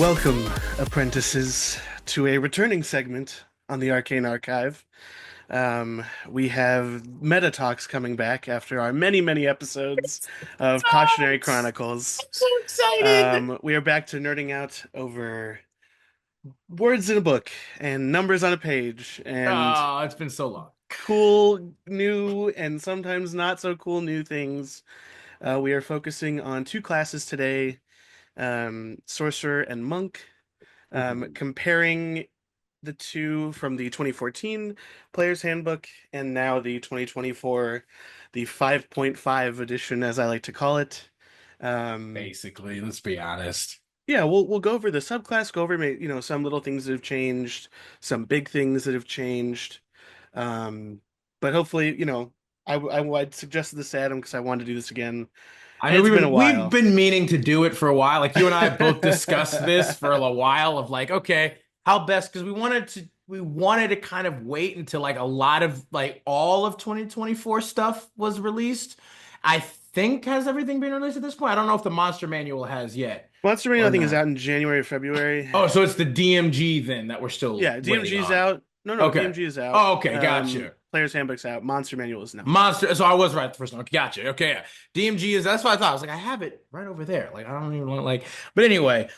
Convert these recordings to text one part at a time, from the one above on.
Welcome, apprentices, to a returning segment on the Arcane Archive. We have Metatalks coming back after our many, many episodes of Cautionary Chronicles. So excited. We are back to nerding out over words in a book and numbers on a page and Oh, it's been so long. cool, new, and sometimes not so cool new things. We are focusing on two classes today, Sorcerer and Monk. Ooh. Comparing the two from the 2014 Player's Handbook and now the 2024, the 5.5 edition, as I like to call it. Um, Basically, let's be honest. yeah, we'll go over the subclass, go over some little things that have changed, some big things that have changed. Um, but hopefully, I'd suggested this to Adam because I wanted to do this again. I mean, It's we've been a been we've while. been meaning to do it for a while. Like you and I have both discussed this for a while of like, okay, how best because we wanted to kind of wait until like a lot of like all of 2024 stuff was released. I think has everything been released at this point? I don't know if the Monster Manual has yet Monster Manual, or I think, is not. out in January or February. Oh, so it's the DMG then that we're still Yeah, waiting DMG's on. out. No, Okay. DMG is out. Oh, okay, gotcha. Player's Handbook's out. Monster Manual is not. Monster. So I was right the first time. Gotcha. Okay. Yeah. DMG is. That's what I thought. I was like, I have it right over there. Like I don't even want like. But anyway,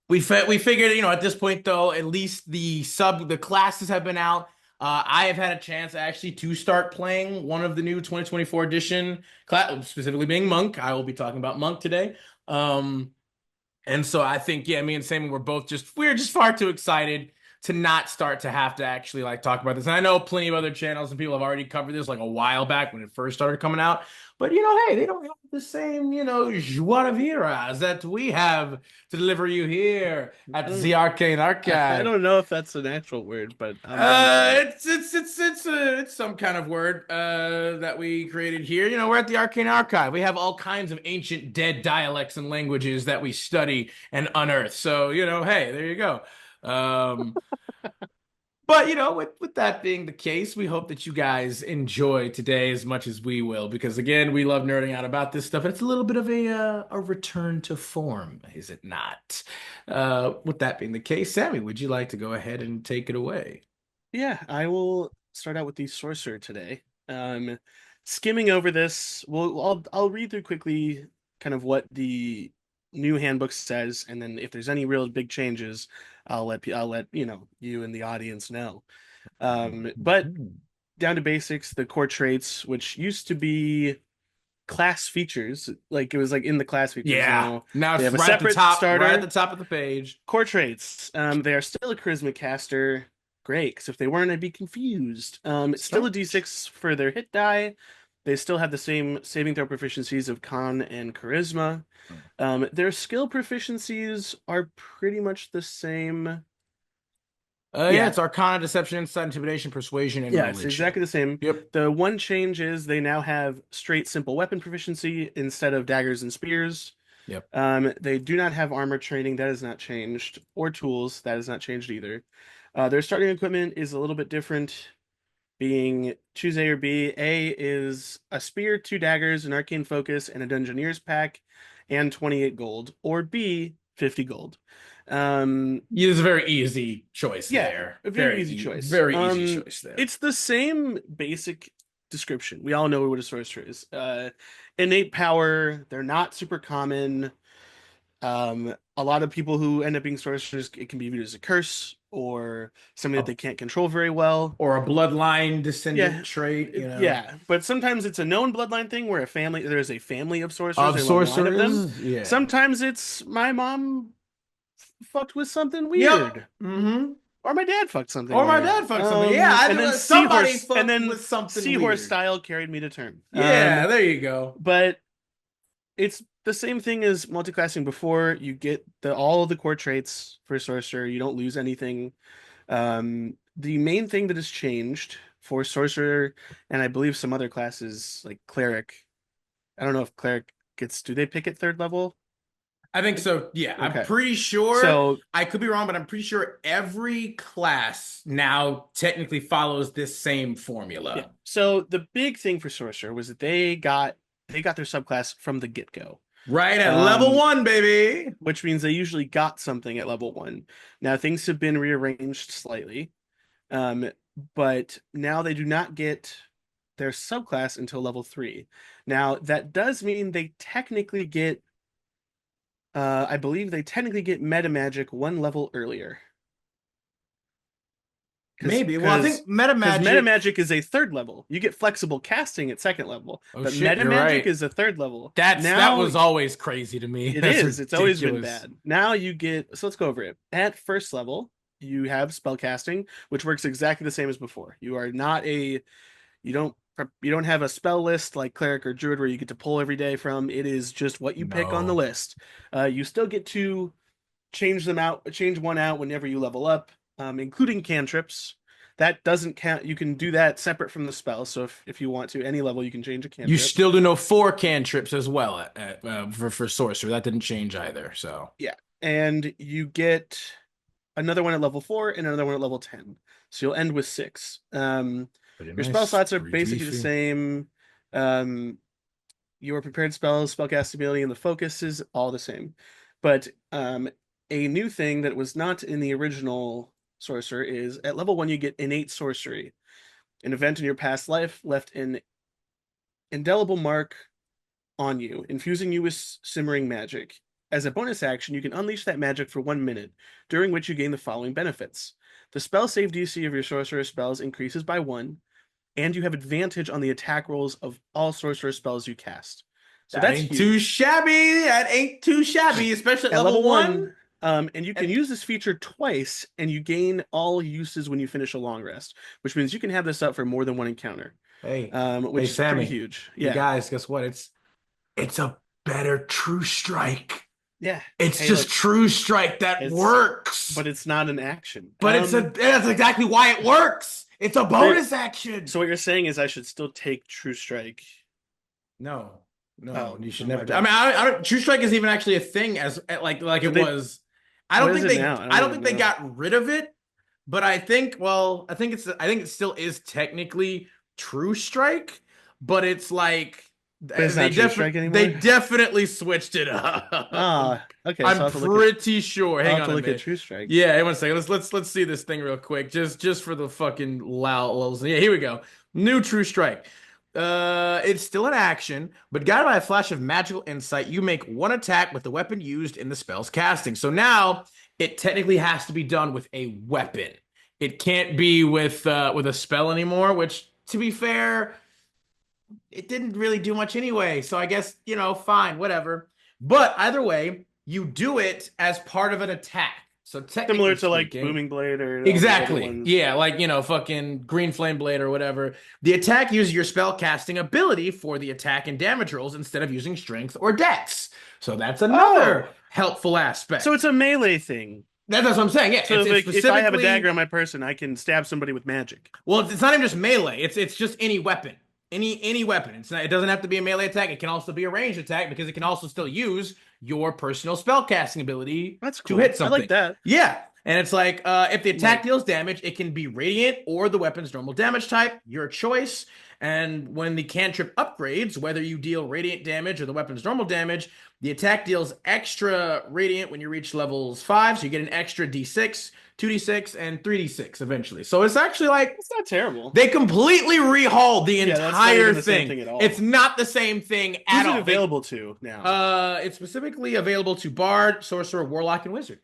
we figured at this point though at least the classes have been out. I have had a chance actually to start playing one of the new 2024 edition class, specifically being Monk. I will be talking about Monk today. Um, and so I think, yeah, me and Sammy we're just far too excited to not start to have to actually like talk about this. And I know plenty of other channels and people have already covered this like a while back when it first started coming out. But hey, they don't have the same, joie de vivre that we have to deliver you here I at don't. the Arcane I Archive. don't know if that's an actual word, but I'm down for it. It's some kind of word that we created here. We're at the Arcane Archive. We have all kinds of ancient dead dialects and languages that we study and unearth. So, hey, there you go. Um, but with that being the case, we hope that you guys enjoy today as much as we will, because again, we love nerding out about this stuff. And it's a little bit of a return to form, is it not? With that being the case, Sammy, would you like to go ahead and take it away? Yeah, I will start out with the Sorcerer today. Skimming over this, I'll read through quickly kind of what the new handbook says, and then if there's any real big changes, I'll let you and the audience know. But down to basics, the core traits, which used to be class features, like it was like in the class features. Yeah. Now Now they it's have a separate right at the starter. top of the page. Core traits. They are still a charisma caster. Great, because if they weren't, I'd be confused. It's still a So, D6 for their hit die. They still have the same saving throw proficiencies of con and charisma. Their skill proficiencies are pretty much the same. yeah, Yeah, it's Arcana, Deception, Insight, Intimidation, Persuasion, and yeah, it's Religion. exactly the same. Yep. The one change is they now have straight simple weapon proficiency instead of daggers and spears. Yep. They do not have armor training, that has not changed, or tools, that has not changed either. Their starting equipment is a little bit different, being choose A or B. A is a spear, two daggers, an arcane focus, and a dungeoneer's pack, and 28 gold, or B, 50 gold. Um, Yeah, it's a very easy choice yeah, there. a very easy choice. Very easy choice there. It's the same basic description. We all know what a sorcerer is. Innate power, they're not super common. A lot of people who end up being sorcerers, it can be viewed as a curse or something that A- they can't control very well. or a bloodline descendant Yeah, trait. yeah, but sometimes it's a known bloodline thing where there's a family of sorcerers, Of a long line of them. sorcerers. Yeah. Sometimes it's my mom fucked with something Yep. weird, Mm-hmm. or my dad fucked something Or my weird. dad fucked something. Yeah, I And then do. Somebody fucked then with something seahorse weird. style carried me to term. Yeah, there you go. But it's the same thing as multiclassing before. You get all of the core traits for sorcerer. You don't lose anything. The main thing that has changed for sorcerer, and I believe some other classes like cleric. I don't know if cleric gets. Do they pick at third level? I think so. Yeah, I'm Okay. pretty sure. So I could be wrong, but I'm pretty sure every class now technically follows this same yeah. formula. So the big thing for sorcerer was that they got their subclass from the get-go. Right at level Um, 1, baby. which means they usually got something at level 1. Now things have been rearranged slightly, um, but now they do not get their subclass until level 3. Now that does mean they technically get, I believe they technically get meta magic one level earlier. Because Maybe. Well, I because think meta because meta magic. magic is a third level. You get flexible casting at second level, Oh but shit, meta you're magic right. is a third level. That Now was always crazy to me. it That's is. It's always been ridiculous. bad. Now you get, so let's go over it. At first level, you have spellcasting, which works exactly the same as before. You are not a you don't have a spell list like cleric or druid where you get to pull every day from. It is just what you pick on the No. list. You still get to change one out whenever you level up, including cantrips. That doesn't count. You can do that separate from the spell. So if you want to, any level you can change a You cantrip. still do no 4 cantrips as well for sorcerer. That didn't change either. So Yeah, and you get another one at level 4 and another one at level 10. So you'll end with 6. pretty Your spell nice, slots are pretty basically the beefy. same. Um, your prepared spells, spellcasting ability, and the focus is all the same. But a new thing that was not in the original Sorcerer is at level 1 you get innate sorcery. An event in your past life left an indelible mark on you, infusing you with simmering magic. As a bonus action, you can unleash that magic for 1 minute, during which you gain the following benefits. The spell save DC of your sorcerer spells increases by 1, and you have advantage on the attack rolls of all sorcerer spells you cast. So That that's ain't too huge. shabby. That ain't too shabby, especially at At level level one. 1, and you can And use this feature twice, and you gain all uses when you finish a long rest, which means you can have this up for more than one encounter, hey, hey, which is pretty Sammy, huge. you Yeah, guys, guess what? It's a better true strike. yeah. It's Hey, just look, true strike that it's works. but it's not an action. But that's exactly why it works. It's a So bonus action. so what you're saying is I should still take True Strike. No, no, Oh, you should oh my never. I bad. mean, I don't. True Strike is even actually a thing as like Did it they? was. What is it now? I I don't don't even think they know. got rid of it, but I think I think it still is technically True Strike, but it's like But it's not True Strike they anymore. definitely switched it up. Ah, okay. So I'm pretty sure. I'll Hang have on to a look at minute. True Strike. Yeah, hang on a second. Let's see this thing real quick. Just for the fucking lulz. Yeah, here we go. New True Strike. It's still an action, but guided by a flash of magical insight, you make one attack with the weapon used in the spell's casting. So now it technically has to be done with a weapon. It can't be with a spell anymore, which to be fair, it didn't really do much anyway. So I guess, fine, whatever. But either way, you do it as part of an attack. So Similar technically to like speaking, Booming Blade or all those other exactly. ones. Yeah, like, fucking Green Flame Blade or whatever. The attack uses your spell casting ability for the attack and damage rolls instead of using strength or dex. So that's another Oh, helpful so it's aspect. a melee thing. That's what I'm saying. Yeah, So it's if I have a dagger specifically. on my person, I can stab somebody with magic. Well, it's not even just melee. It's just any weapon. Any weapon. It doesn't have to be a melee attack. It can also be a ranged attack because it can also still use your personal spellcasting ability That's to hit cool. I like something. that. Yeah. And it's like if the attack Like, deals damage, it can be radiant or the weapon's normal damage type, your choice. And when the cantrip upgrades, whether you deal radiant damage or the weapon's normal damage, the attack deals extra radiant when you reach levels 5, so you get an extra d6, 2d6, and 3d6 eventually. So it's actually like it's not terrible. they completely rehauled the Yeah, that's not entire even the same thing. thing at It's all. not the same thing Who's at it all. available to now? It's specifically available to Bard, Sorcerer, Warlock, and Wizard.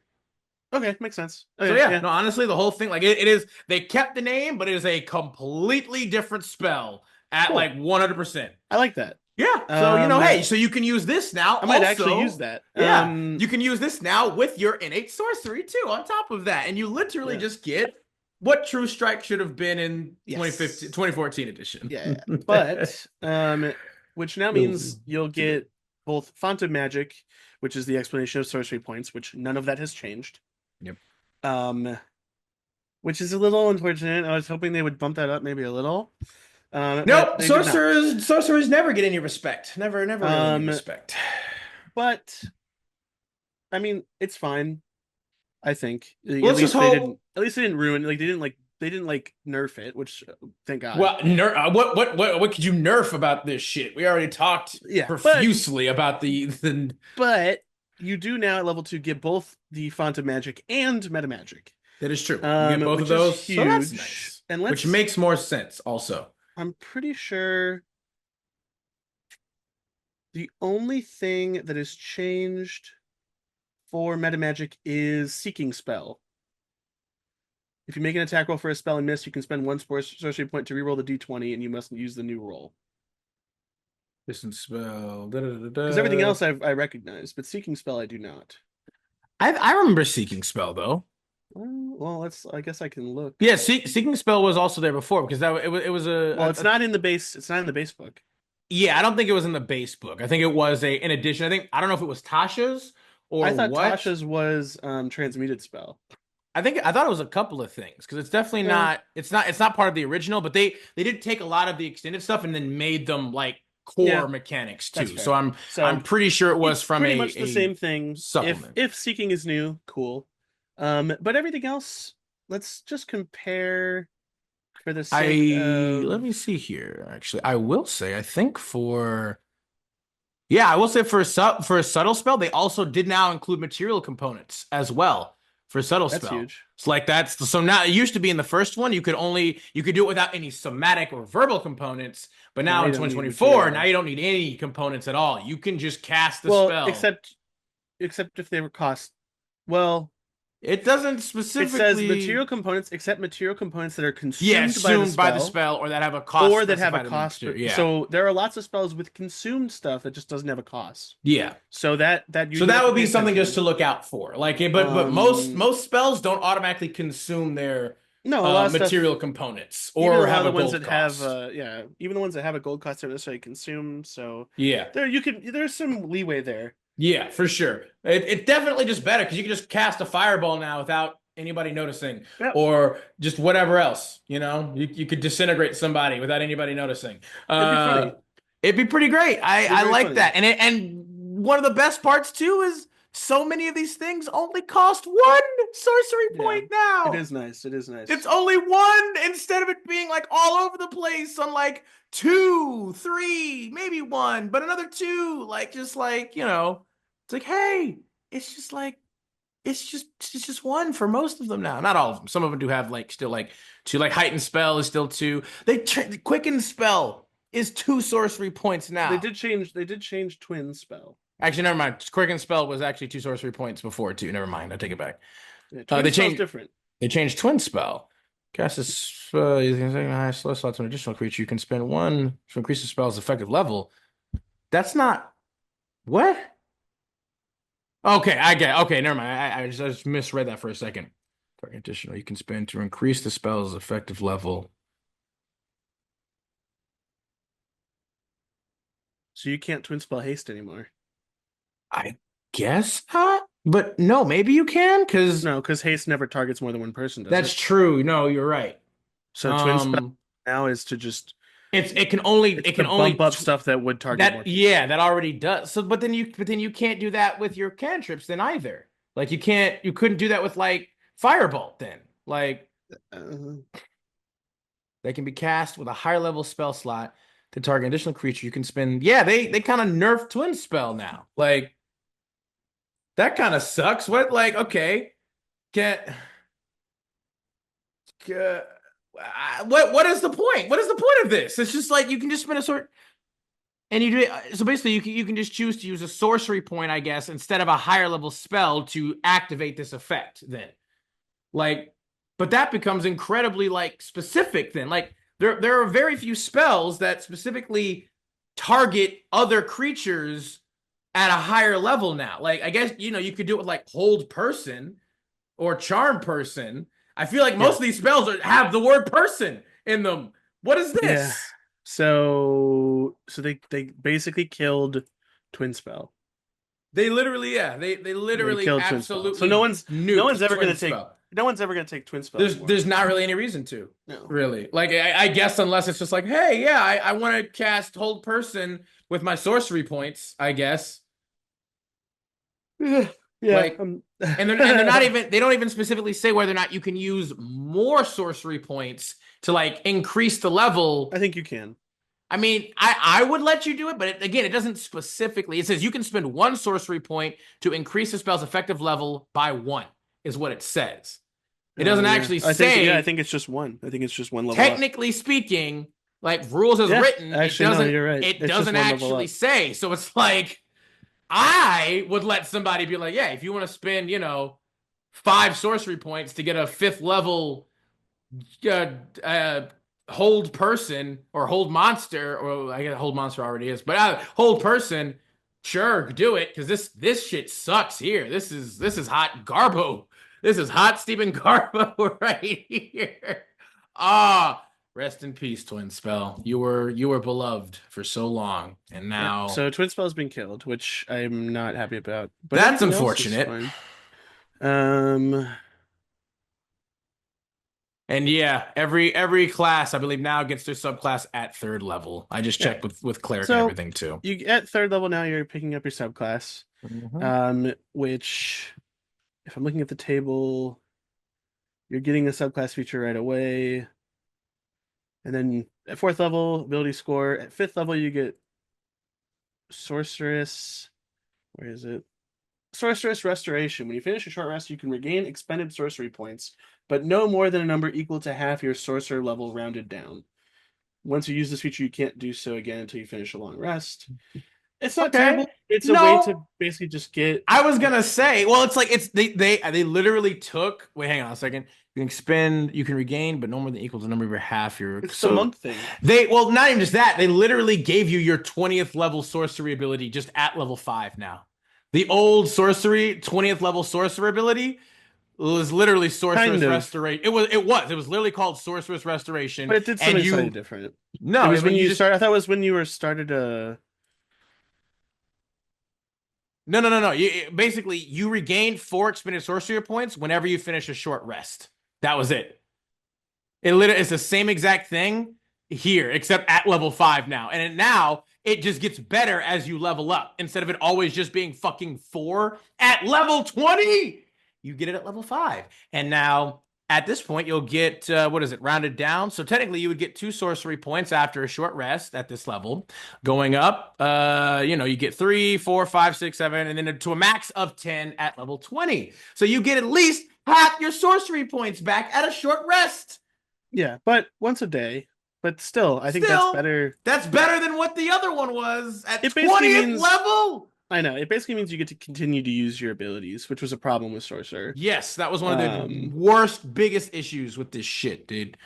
Okay, makes sense. So Okay, yeah, yeah, no, honestly, the whole thing, like it is, they kept the name, but it is a completely different spell at cool. like 100%. I like that. Yeah. So, Um, hey, so you can use this now I might actually use also. that. Yeah, you can use this now with your innate sorcery too on top of that. And you literally Yeah. just get what True Strike should have been in 2015, Yes. 2014 edition. Yeah, yeah. But which now Little- means you'll get both Font of Magic, which is the explanation of sorcery points, which none of that has changed. Yep. Um, which is a little unfortunate. I was hoping they would bump that up maybe a little. But Nope, they did not. sorcerers never get any respect. Never really any Um, respect. but I mean, it's fine. I think Well, let's just hope. at least they didn't ruin, like they didn't like they didn't like nerf it, which thank God. Well, what could you nerf about this shit? We already talked Yeah, profusely about the. but you do now at level 2 get both the font of magic and meta magic, That is true. You get both of which is those, so that's huge. nice. And Which let's makes more sense, also. I'm pretty sure the only thing that has changed for meta magic is seeking spell. If you make an attack roll for a spell and miss, you can spend one sorcery point to reroll the d20, and you must use the new roll. Distance spell. Because everything else I recognize, but seeking spell I do not. I remember seeking spell though. Well, let's. I guess I can look. Yeah, seeking spell was also there before because it was Well, it's not in the base. It's not in the base book. yeah, I don't think it was in the base book. I think it was a in addition. I don't know if it was Tasha's I or thought what. Tasha's was transmuted spell. I thought it was a couple of things because it's definitely Well, not. It's not part of the original, but they did take a lot of the extended stuff and then made them like yeah, core mechanics that's too. So fair. I'm So pretty sure it was it's from pretty a much the same thing. If supplement. seeking is new, cool. But everything else, let's just compare for the sake I let of. me see here. Actually, I will say I think for yeah, I will say for a subtle spell, they also did now include material components as well for subtle That's spell. huge. It's like that's so now it used to be in the first one you could do it without any somatic or verbal components, but Now now you in don't need 2024, now material. you don't need any components at all. You can just cast the Well, spell. except if they were cost. Well, It doesn't it says specifically material components, except material components that are yeah, consumed by the assumed by the spell, spell or that have a cost or that have a specified in the cost. material. Yeah. So there are lots of spells with consumed stuff that just doesn't have a cost. Yeah. So that you So do have that to would pay be something just attention. to look out for. Like, but Um, most spells don't automatically consume their no, a lot of stuff. material components Even a or lot of have the a ones gold that have, cost. yeah, even the ones that have a gold cost don't necessarily consume. So Yeah, there's some leeway there. yeah, for sure. It's definitely just better because you can just cast a fireball now without anybody noticing, Yep, or just whatever else. You could disintegrate somebody without anybody noticing. it'd be Uh, funny. it'd be pretty great. It'd be I very like funny. that, and one of the best parts too is so many of these things only cost one sorcery Yeah, point it now. is nice. It is It's nice. only one instead of it being like all over the place on like two, three, maybe one, but another two. Like just like, it's like, hey, it's just like it's just one for most of them now. Not all of them. Some of them do have like still like two, like heightened spell is still two. The quicken spell is two sorcery points They now. did change. They did change twin spell. Actually, never mind. Quicken spell was actually two sorcery points before too. Never mind. I take it back. Yeah, twin They spell's changed different. They changed Twin Spell. Cast this using high slow slots an additional creature. You can spend one to increase the spell's effective level. That's not what? Okay, I get it. Okay, never mind. I just misread that for a second. Target additional you can spend to increase the spell's effective level. So you can't twin spell haste anymore. I guess not, but no, maybe you can because No, because haste never targets more than one person, does that's it? true. No, you're right. So twin spell Um, now is to just it it's to can only bump up stuff that would target more That people. yeah, that already does. So, but then you can't do that with your cantrips then either. Like you couldn't do that with like Firebolt then. Like Uh, they can be cast with a higher level spell slot to target an additional creature. You can spend. Yeah, they kind of nerfed Twin Spell now. Like that kind of sucks. What like okay, get what is the point? What is the point of this? It's just like you can just spend a sort. And you do so basically you can just choose to use a sorcery point, I guess, instead of a higher level spell to activate this effect then. Like, but that becomes incredibly like specific then. Like there are very few spells that specifically target other creatures at a higher level now. Like I guess you could do it with like hold person or charm person. I feel like most yeah, of these spells have the word person in them. What is yeah. this? So they basically killed twin spell. They literally, yeah, they They literally killed twin spell. So absolutely no one's nuked ever Twin gonna take Spell. no one's ever gonna take twin spell There's anymore. not really any reason to, No. really. Like I guess unless it's just like, hey, yeah, I want to cast Hold Person with my sorcery points, I guess. Yeah. Like, and they're not even, they don't even specifically say whether or not you can use more sorcery points to like increase the level. I think you can. I mean, I would let you do it, but again, it doesn't specifically. It says you can spend one sorcery point to increase the spell's effective level by one, is what it says. It Oh doesn't yeah. actually I say, think it's just one. I think it's just one level up. technically speaking, like rules as Yeah, written, it actually, no, doesn't you're right. it It's just doesn't one level actually up. say. So it's like I would let somebody be like, yeah, if you want to spend, 5 sorcery points to get a fifth level uh, uh, hold person or hold monster, or I guess hold monster already is, but hold person, sure, do it because this shit sucks here. This is hot garbo. This is hot Stephen Garbo right here. Ah, rest in peace, Twin Spell. You were beloved for so long, and Yeah. now So Twin Spell's been killed, which I'm not happy about, but that's everything else is unfortunate. fine. Um, And yeah, every class I believe now gets their subclass at third level. I just yeah. checked with cleric and So everything too. you at third level now, you're picking up your subclass. Mhm. Which if I'm looking at the table, you're getting the subclass feature right away. And then at fourth level, ability score. At fifth level, you get Sorceress. Where is it? Sorceress Restoration. When you finish a short rest, you can regain expended sorcery points, but no more than a number equal to half your sorcerer level rounded down. Once you use this feature, you can't do so again until you finish a long rest. It's not Okay. terrible. It's a way to No, basically just get. I was gonna say, well, it's like they literally took. Wait, hang on a second. You can expend, you can regain, but no more than equal to the number of your half your. It's the So monk thing. well, not even just that. They literally gave you your 20th level sorcery ability just at level 5 now. The old sorcery 20th level sorcerer ability was literally Kind sorceress of, restoration. It was literally called sorceress restoration, but it did and something slightly you different. It no, was when you you just start. I thought it was when you were started a. no, no, no, no. Basically, you regain 4 expended sorcery points whenever you finish a short rest. That was it. It literally is the same exact thing here, except at level 5 now. And now it just gets better as you level up. Instead of it always just being fucking 4 at level 20, you get it at level 5. And now at this point, you'll get, what is it, rounded down. So technically, you would get 2 sorcery points after a short rest at this level. Going up, you get 3, 4, 5, 6, 7, and then to a max of 10 at level 20. So you get at least half your sorcery points back at a short rest. Yeah, but once a day. But still, I think that's Still, better. that's better than what the other one was at It basically 20th means level. I know. It basically means you get to continue to use your abilities, which was a problem with Sorcerer. Yes, that was one of the Um, worst, biggest issues with this shit, dude.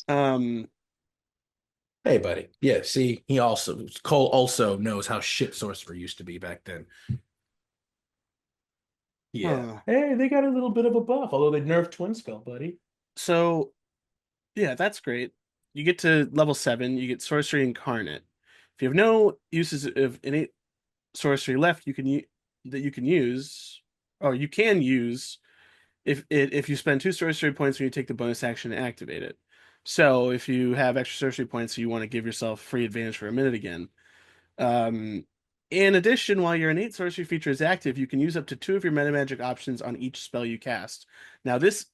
um, Hey, buddy. Yeah, see, Cole also knows how shit Sorcerer used to be back then. Yeah. huh. Hey, they got a little bit of a buff, although they nerfed Twin Spell, buddy. So yeah, that's great. You get to level 7, you get Sorcery Incarnate. If you have no uses of innate sorcery left, that you can use, or you can use if you spend 2 sorcery points when you take the bonus action to activate it. So if you have extra sorcery points, you want to give yourself free advantage for a minute again. Um, in addition, while your innate sorcery feature is active, you can use up to 2 of your meta magic options on each spell you cast. Now, this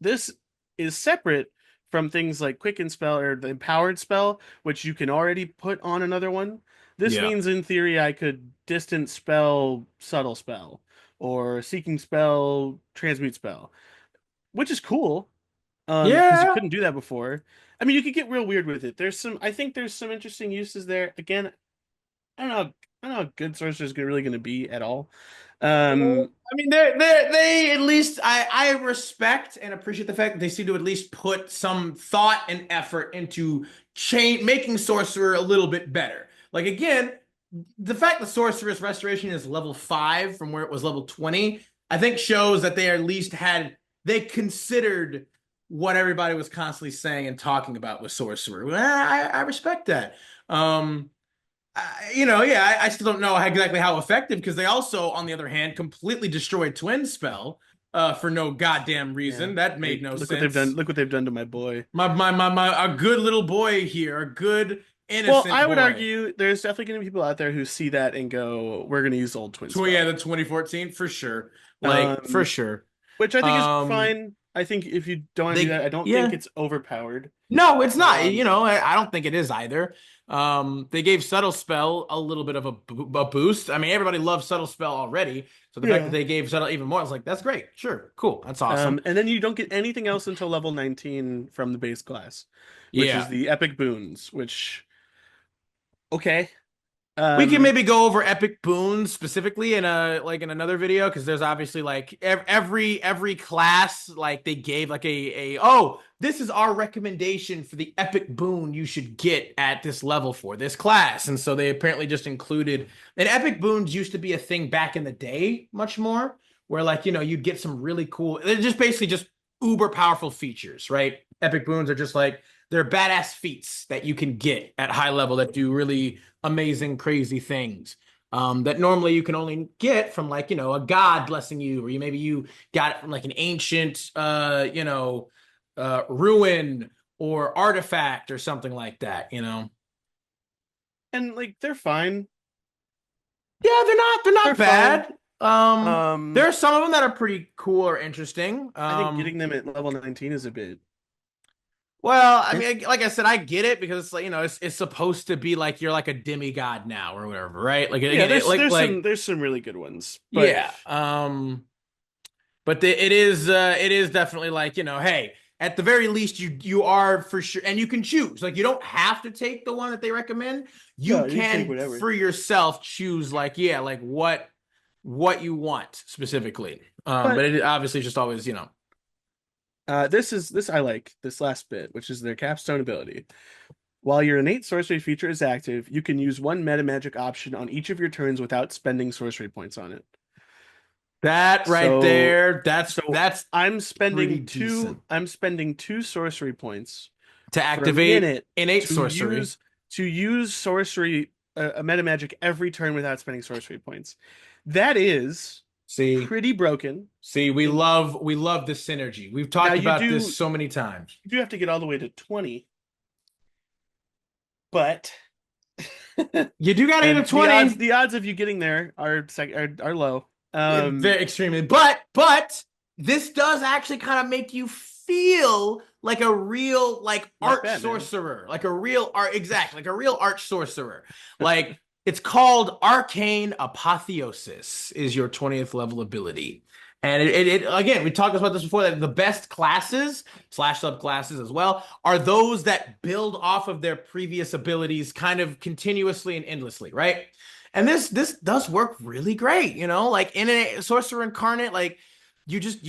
is separate from things like Quicken Spell or the Empowered Spell, which you can already put on another one. This Yeah. means, in theory, I could Distance Spell, Subtle Spell, or Seeking Spell, Transmute Spell, which is cool. Because you Yeah. couldn't do that before. I mean, you could get real weird with it. I think there's some interesting uses there. Again, I don't know. I don't know how good Sorcerer is really going to be at all. Um, I mean, they at least I respect and appreciate the fact that they seem to at least put some thought and effort into making Sorcerer a little bit better. Like again, the fact that Sorcerer's Restoration is level 5 from where it was level 20, I think shows that they at least they considered what everybody was constantly saying and talking about with Sorcerer. I respect that. Um, yeah, I still don't know exactly how effective because they also, on the other hand, completely destroyed Twin Spell for no goddamn yeah. reason. That made Hey, no look what they've done. sense. Look what they've done to my boy. A good little boy here, a good Well, innocent I would boy. argue there's definitely going to be people out there who see that and go, "We're going to use old twin Yeah, spell," the 2014 for sure. Like for um, sure. which I think is Um, fine. I think if you don't want to do that, they I don't think yeah. it's overpowered. No, it's not. You Um, know, I don't think it is either. They gave Subtle Spell a little bit of a boost. I mean, everybody loves Subtle Spell already, so the fact that yeah. they gave Subtle even more, I was like, that's great. Sure, cool, that's awesome. And then you don't get anything else until level 19 from the base class, which is Yeah. the epic boons, which okay. We can Um, maybe go over epic boons specifically in a like in another video because there's obviously like every class like they gave like a oh, this is our recommendation for the epic boon you should get at this level for this class. And so they apparently just included, and epic boons used to be a thing back in the day much more, where like you'd get some really cool, they're just basically just uber powerful features, right? Epic boons are just like they're badass feats that you can get at high level that do really amazing, crazy things that normally you can only get from like, a god blessing you, or you got it from like an ancient, ruin or artifact or something like that. and like they're fine. Yeah, they're They're not fine. bad. There Um, are some of them that are pretty cool or interesting. I think getting them at level 19 is a bit. Well, I Eh. mean, like I said, I get it because it's like it's supposed to be like you're like a demigod now or whatever, right? Like Yeah, again, it there's some really good ones, but yeah. But it is definitely like hey, at the very least you are for sure, and you can choose. Like you don't have to take the one that they recommend. You no, you take can whatever. for yourself choose like like what you want specifically. But But it obviously just always this I like this last bit, which is their capstone ability. While your innate sorcery feature is active, you can use one meta magic option on each of your turns without spending sorcery points on it. that right So there. That's so that's pretty decent I'm spending two sorcery points to for a activate minute innate to sorcery. use sorcery a meta magic every turn without spending sorcery points. That is See, pretty broken. see, In we love this synergy. We've now talked about this so many times. you do have to get all the way to 20, but You do got to get a and 20. the odds of you getting there are low. Very extremely. But this does actually kind of make you feel like a real like Like arch Batman. sorcerer, like a real art exactly, like a real arch sorcerer. Like it's called Arcane Apotheosis is your 20th level ability. And it again, we talked about this before that the best classes slash subclasses as well are those that build off of their previous abilities kind of continuously and endlessly, right? And this does work really great, like in a sorcerer incarnate, like you just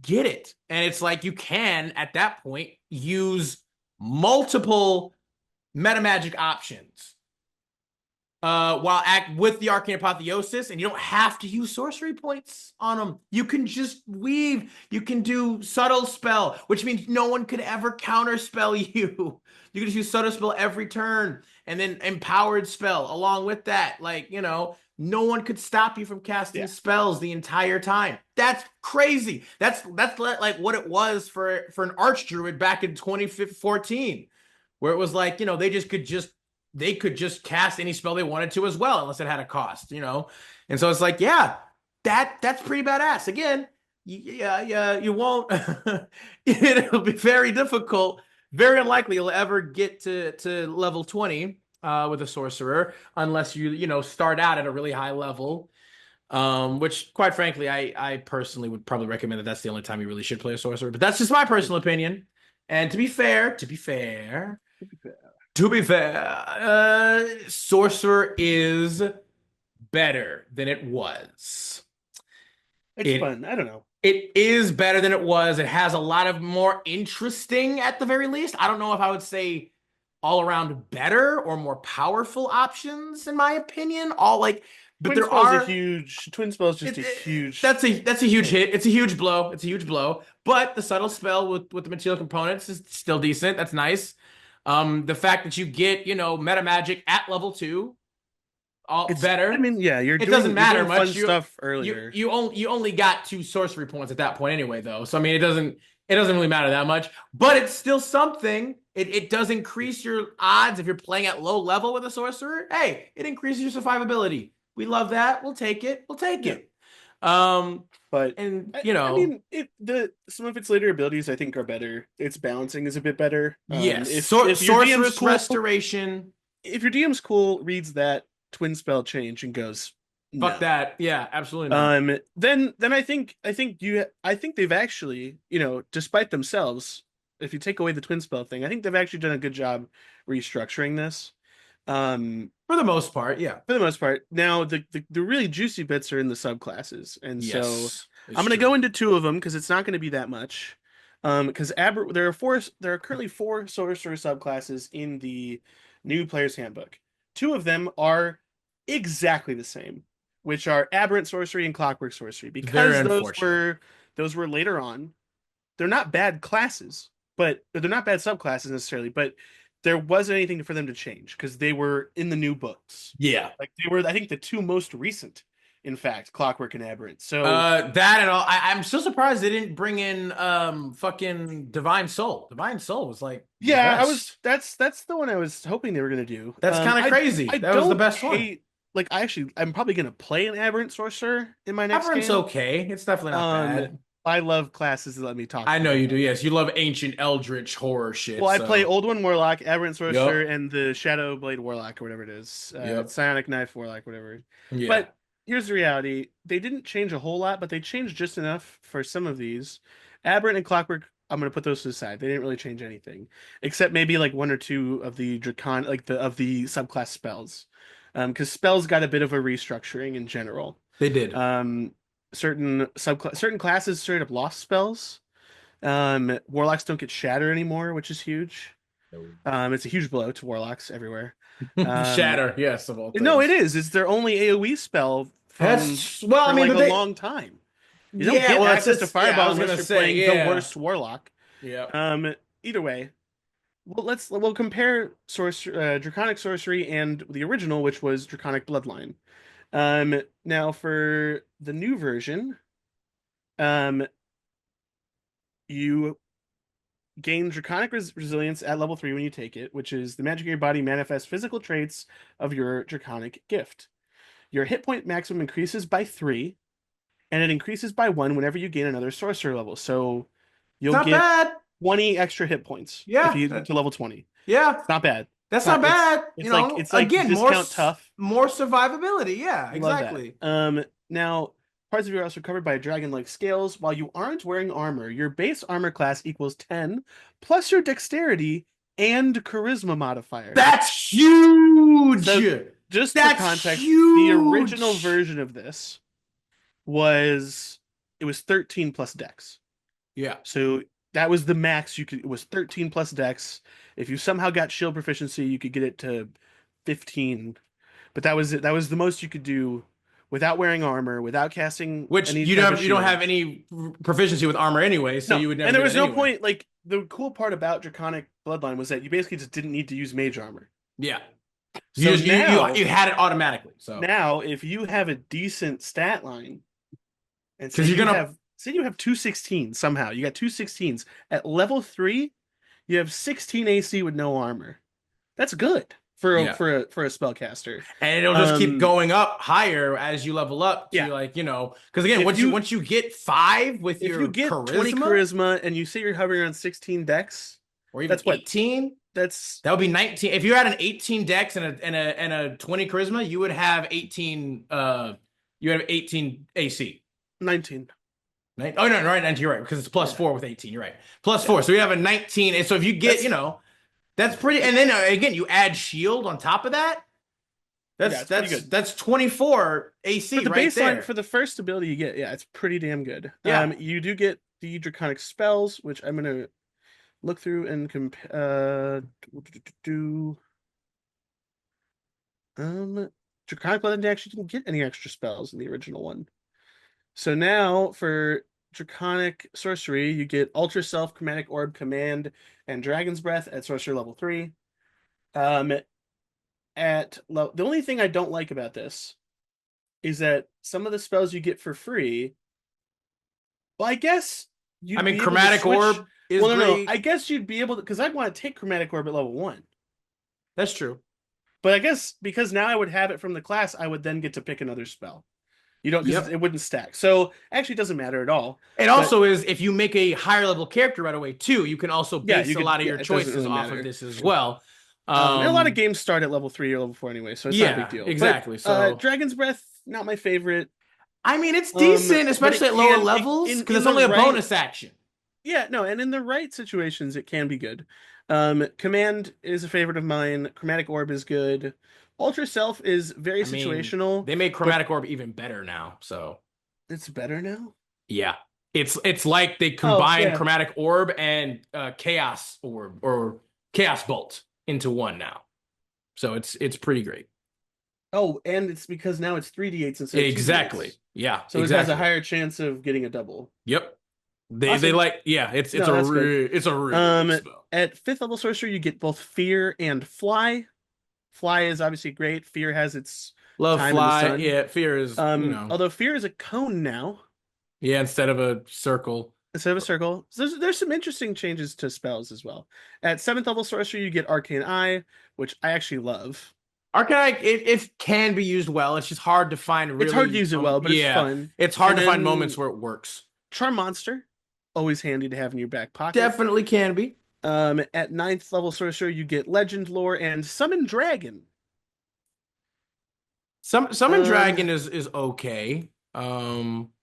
get it. And it's like you can at that point use multiple meta magic options while act with the arcane apotheosis, and you don't have to use sorcery points on them. You can just weave. You can do subtle spell, which means no one could ever counter spell you. You can just use subtle spell every turn, and then empowered spell along with that. Like no one could stop you from casting Yeah. spells the entire time. That's crazy. That's like what it was for an archdruid back in 2014, where it was like they could just cast any spell they wanted to as well, unless it had a cost. And so it's like, yeah, that's pretty badass. Again, yeah, you won't. It'll be very difficult, very unlikely you'll ever get to level 20 with a sorcerer unless you start out at a really high level. Which quite frankly, I personally would probably recommend that that's the only time you really should play a sorcerer. But that's just my personal opinion. And to be fair, Sorcerer is better than it was. It's It fun. I don't know. it is better than it was. It has a lot of more interesting, at the very least. I don't know if I would say all around better or more powerful options, in my opinion. But Twin there spell is a are. huge twin spell is just a huge That's a huge thing. hit. It's a huge blow. It's a huge blow. But the subtle spell with the material components is still decent. That's nice. The fact that you get meta magic at level 2, all I better. mean, yeah, It doesn't you're matter doing fun much. stuff You earlier. you only got 2 sorcery points at that point anyway, though. So I mean, it doesn't. it doesn't really matter that much, but it's still something. It does increase your odds if you're playing at low level with a sorcerer. Hey, it increases your survivability. We love that. We'll take it. We'll take Yeah. it. Um, But and I mean, some of its later abilities I think are better. Its balancing is a bit better. yes, If your DM's sorceress cool, restoration. if your DM's cool, reads that twin spell change and goes Fuck no. that. Yeah, absolutely not. Then I think they've actually, despite themselves, if you take away the twin spell thing, I think they've actually done a good job restructuring this. Um, For the most part, yeah. for the most part. Now the really juicy bits are in the subclasses, and so Yes, I'm it's gonna go true. into two of them because it's not gonna be that much. Because there are currently four sorcerer subclasses in the new player's handbook. Two of them are exactly the same, which are aberrant sorcery and clockwork sorcery. Very Because unfortunate. those were later on, they're not bad classes, but they're not bad subclasses necessarily, but there wasn't anything for them to change because they were in the new books. Yeah. Like they were, I think, the two most recent, in fact, Clockwork and Aberrant. So That and all. I'm still surprised they didn't bring in fucking Divine Soul. Divine Soul was like the yeah, best. that's the one I was hoping they were gonna do. That's kind of crazy. I That was the don't best one. hate I'm probably gonna play an Aberrant Sorcerer in my next Aberrant's game. okay. It's definitely not Um, bad. I love classes that let me talk I to know them. you do. Yes, you love ancient eldritch horror Well, shit. I play So, Old One Warlock, Aberrant Sorcerer, yep, and the Shadow Blade Warlock or whatever it is. yep, Psionic Knife Warlock, whatever. yeah. But here's the reality. They didn't change a whole lot, but they changed just enough for some of these. Aberrant and Clockwork, I'm gonna put those to the side. They didn't really change anything. Except maybe like one or two of the of the subclass spells. Because spells got a bit of a restructuring in general. They did. Um, certain classes straight up lost spells. Warlocks don't get shatter anymore, which is huge. No. It's a huge blow to warlocks everywhere. Um, Shatter, yes, of all no, it things. is. It's their only AoE spell That's well, I for mean, like but a they, long time. You don't yeah, get well, access to yeah. I Fireball was unless gonna you're say, playing the yeah, worst warlock. yeah. Either way, we'll compare Draconic Sorcery and the original, which was Draconic Bloodline. Now for the new version, um, you gain Draconic Resilience at level 3 when you take it, which is the magic of your body manifests physical traits of your Draconic gift. Your hit point maximum increases by 3, and it increases by 1 whenever you gain another sorcerer level. So It's you'll not get bad. 20 extra hit points if Yeah, you get to level 20. yeah. It's not bad. That's not bad. You know, It's like again, discount tough. more survivability. Yeah, Love that. exactly. Now parts of you are also covered by dragon-like scales. While you aren't wearing armor, your base armor class equals 10 plus your dexterity and charisma modifier. That's huge. So just for That's context, the original huge. version of this was it was 13 plus dex. Yeah, So that was the max you could it was 13 plus dex. If you somehow got shield proficiency, you could get it to 15. But that was it. That was the most you could do without wearing armor, without casting which any type of you don't have shields. any proficiency with armor anyway, so No, you would never and there do was that no anyway. point. Like the cool part about Draconic Bloodline was that you basically just didn't need to use mage armor. Yeah, you So just you had it automatically. So now if you have a decent stat line and because you're gonna say you have 216 somehow, you got 216s at level 3, you have 16 AC with no armor. That's good yeah. for a spellcaster. And it'll just keep Um going up higher as you level up to yeah, like, you know, because again, if you once you get 5 with if you your get 20 charisma charisma and you say you're hovering around 16 dex, or even that's what 18, that's that would be 19. If you had an 18 dex and a 20 charisma, you would have 18 AC. 19. Oh no, right, 19, you're right, because it's plus Yeah. 4 with 18, you're right. Plus Yeah. 4. So you have a 19. And so if you get, you That's know, that's pretty, and then again, you add shield on top of that. yeah, it's pretty good. That's 24 For AC the right baseline, for there. the first ability you get, yeah, it's pretty damn good. Yeah. You do get the draconic spells, which I'm gonna look through and compare. Do draconic blood actually didn't get any extra spells in the original one. So now for draconic sorcery, you get ultra self, chromatic orb, command, and dragon's breath at sorcerer level 3. Um, the only thing I don't like about this is that some of the spells you get for free. Well, I guess I You'd mean, be able to Chromatic switch. Orb is Well, no, no. great. I guess you'd be able to, because I'd want to take Chromatic Orb at level 1. That's true. But I guess because now I would have it from the class, I would then get to pick another spell. You don't, because Yep. it wouldn't stack. So actually, it doesn't matter at all. It But also is if you make a higher level character right away too, you can also yeah, base you a could. lot of Yeah, your it doesn't choices really off of matter. this as well. And a lot of Um, games start at level 3 or level 4 anyway, so it's not a big yeah, deal. But exactly. So Dragon's Breath, not my favorite. I mean, it's decent, But it especially at lower can levels, because in it's the only a right. bonus action. Yeah, no, and in the right situations, it can be good. Command is a favorite of mine. Chromatic Orb is good. Ultra Self is very I mean, situational, they made but Chromatic Orb even better now. So it's better now. yeah, it's like they Oh, combined yeah. Chromatic Orb and Chaos Orb or Chaos Bolt into one now. So it's pretty great. Oh, and it's because now it's 3d8s instead of Exactly. 2d8s. Yeah, So it has a exactly. higher chance of getting a double. Yep. They Awesome. like yeah, No, that's good. it's a really good Um, spell. at 5th level sorcerer, you get both Fear and Fly. Fly is obviously great. Fear has its Love time in the Fly. sun. Yeah, Fear is, Although Fear is a cone now yeah, instead of a circle. instead of a circle. So there's some interesting changes to spells as well. At 7th level sorcerer, you get Arcane Eye, which I actually love. Arcanine, it can be used well. It's just hard to find It's hard to really, use it well, but it's yeah, fun. it's hard And to find moments then where it works. Charm Monster, always handy to have in your back pocket. Definitely can be. At 9th level sorcerer, you get Legend Lore and Summon Dragon. Summon Um, Dragon is okay.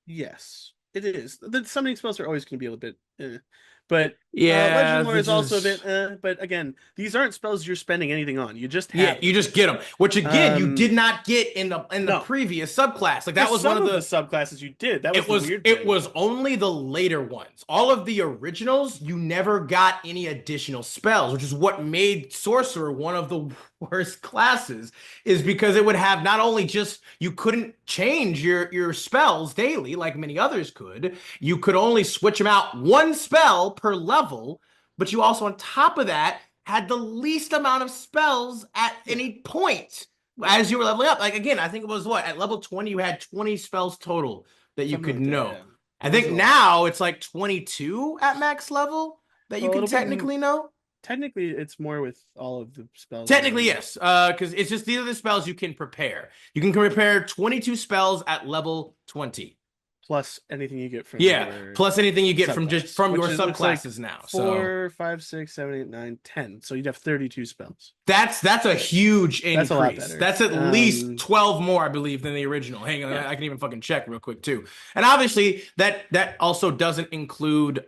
yes, it is. The summoning spells are always going to be a little bit, but Yeah, Legend Lore they is also a bit. just But again, these aren't spells you're spending anything on. You just yeah, have you them. just get them, which again you did Um, not get in the no, previous subclass. Like for that was one some of of the the subclasses you did. That was It the was weird it thing. was only the later ones. All of the originals, you never got any additional spells, which is what made Sorcerer one of the worst classes, is because it would have not only just you couldn't change your spells daily like many others could, you could only switch them out one spell per level, but you also on top of that had the least amount of spells at Yeah, any point as you were leveling up. Like again, I think it was what at level 20 you had 20 spells total that you something could like that. know. Yeah, it I think wasn't a lot. now it's like 22 at max level that you Well, can it'll be technically know. technically it's more with all of the spells Technically, around. yes, because it's just these are the spells you can prepare. You can prepare 22 spells at level 20. Plus anything you get from Yeah, your plus anything you get from just subclass, from your which looks like subclasses now. So 4, 5, 6, 7, 8, 9, 10. So you'd have 32 spells. that's a huge That's a lot increase. better. That's at least 12 more, I believe, than the original. Hang on, Yeah. I can even fucking check real quick too. And obviously that also doesn't include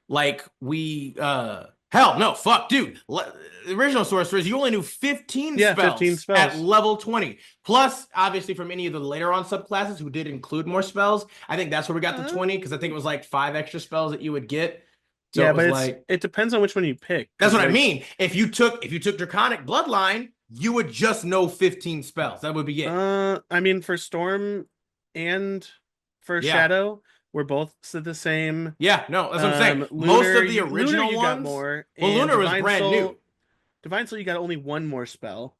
like we hell no, fuck, dude. The original sorcerers, you only knew 15 Yeah, 15 spells at spells. level 20. Plus, obviously, from any of the later on subclasses who did include more spells, I think that's where we got the Uh, 20, because I think it was like 5 extra spells that you would get. So yeah, it but was like it depends on which one you pick. that's Because what I like mean. If you took Draconic Bloodline, you would just know 15 spells. That would be it. I mean for Storm and for Yeah. Shadow, we're both the same. Yeah, no, that's what I'm saying. Most of the Lunar original you got ones, more, well, and Lunar was brand new. Divine Soul you got only one more spell.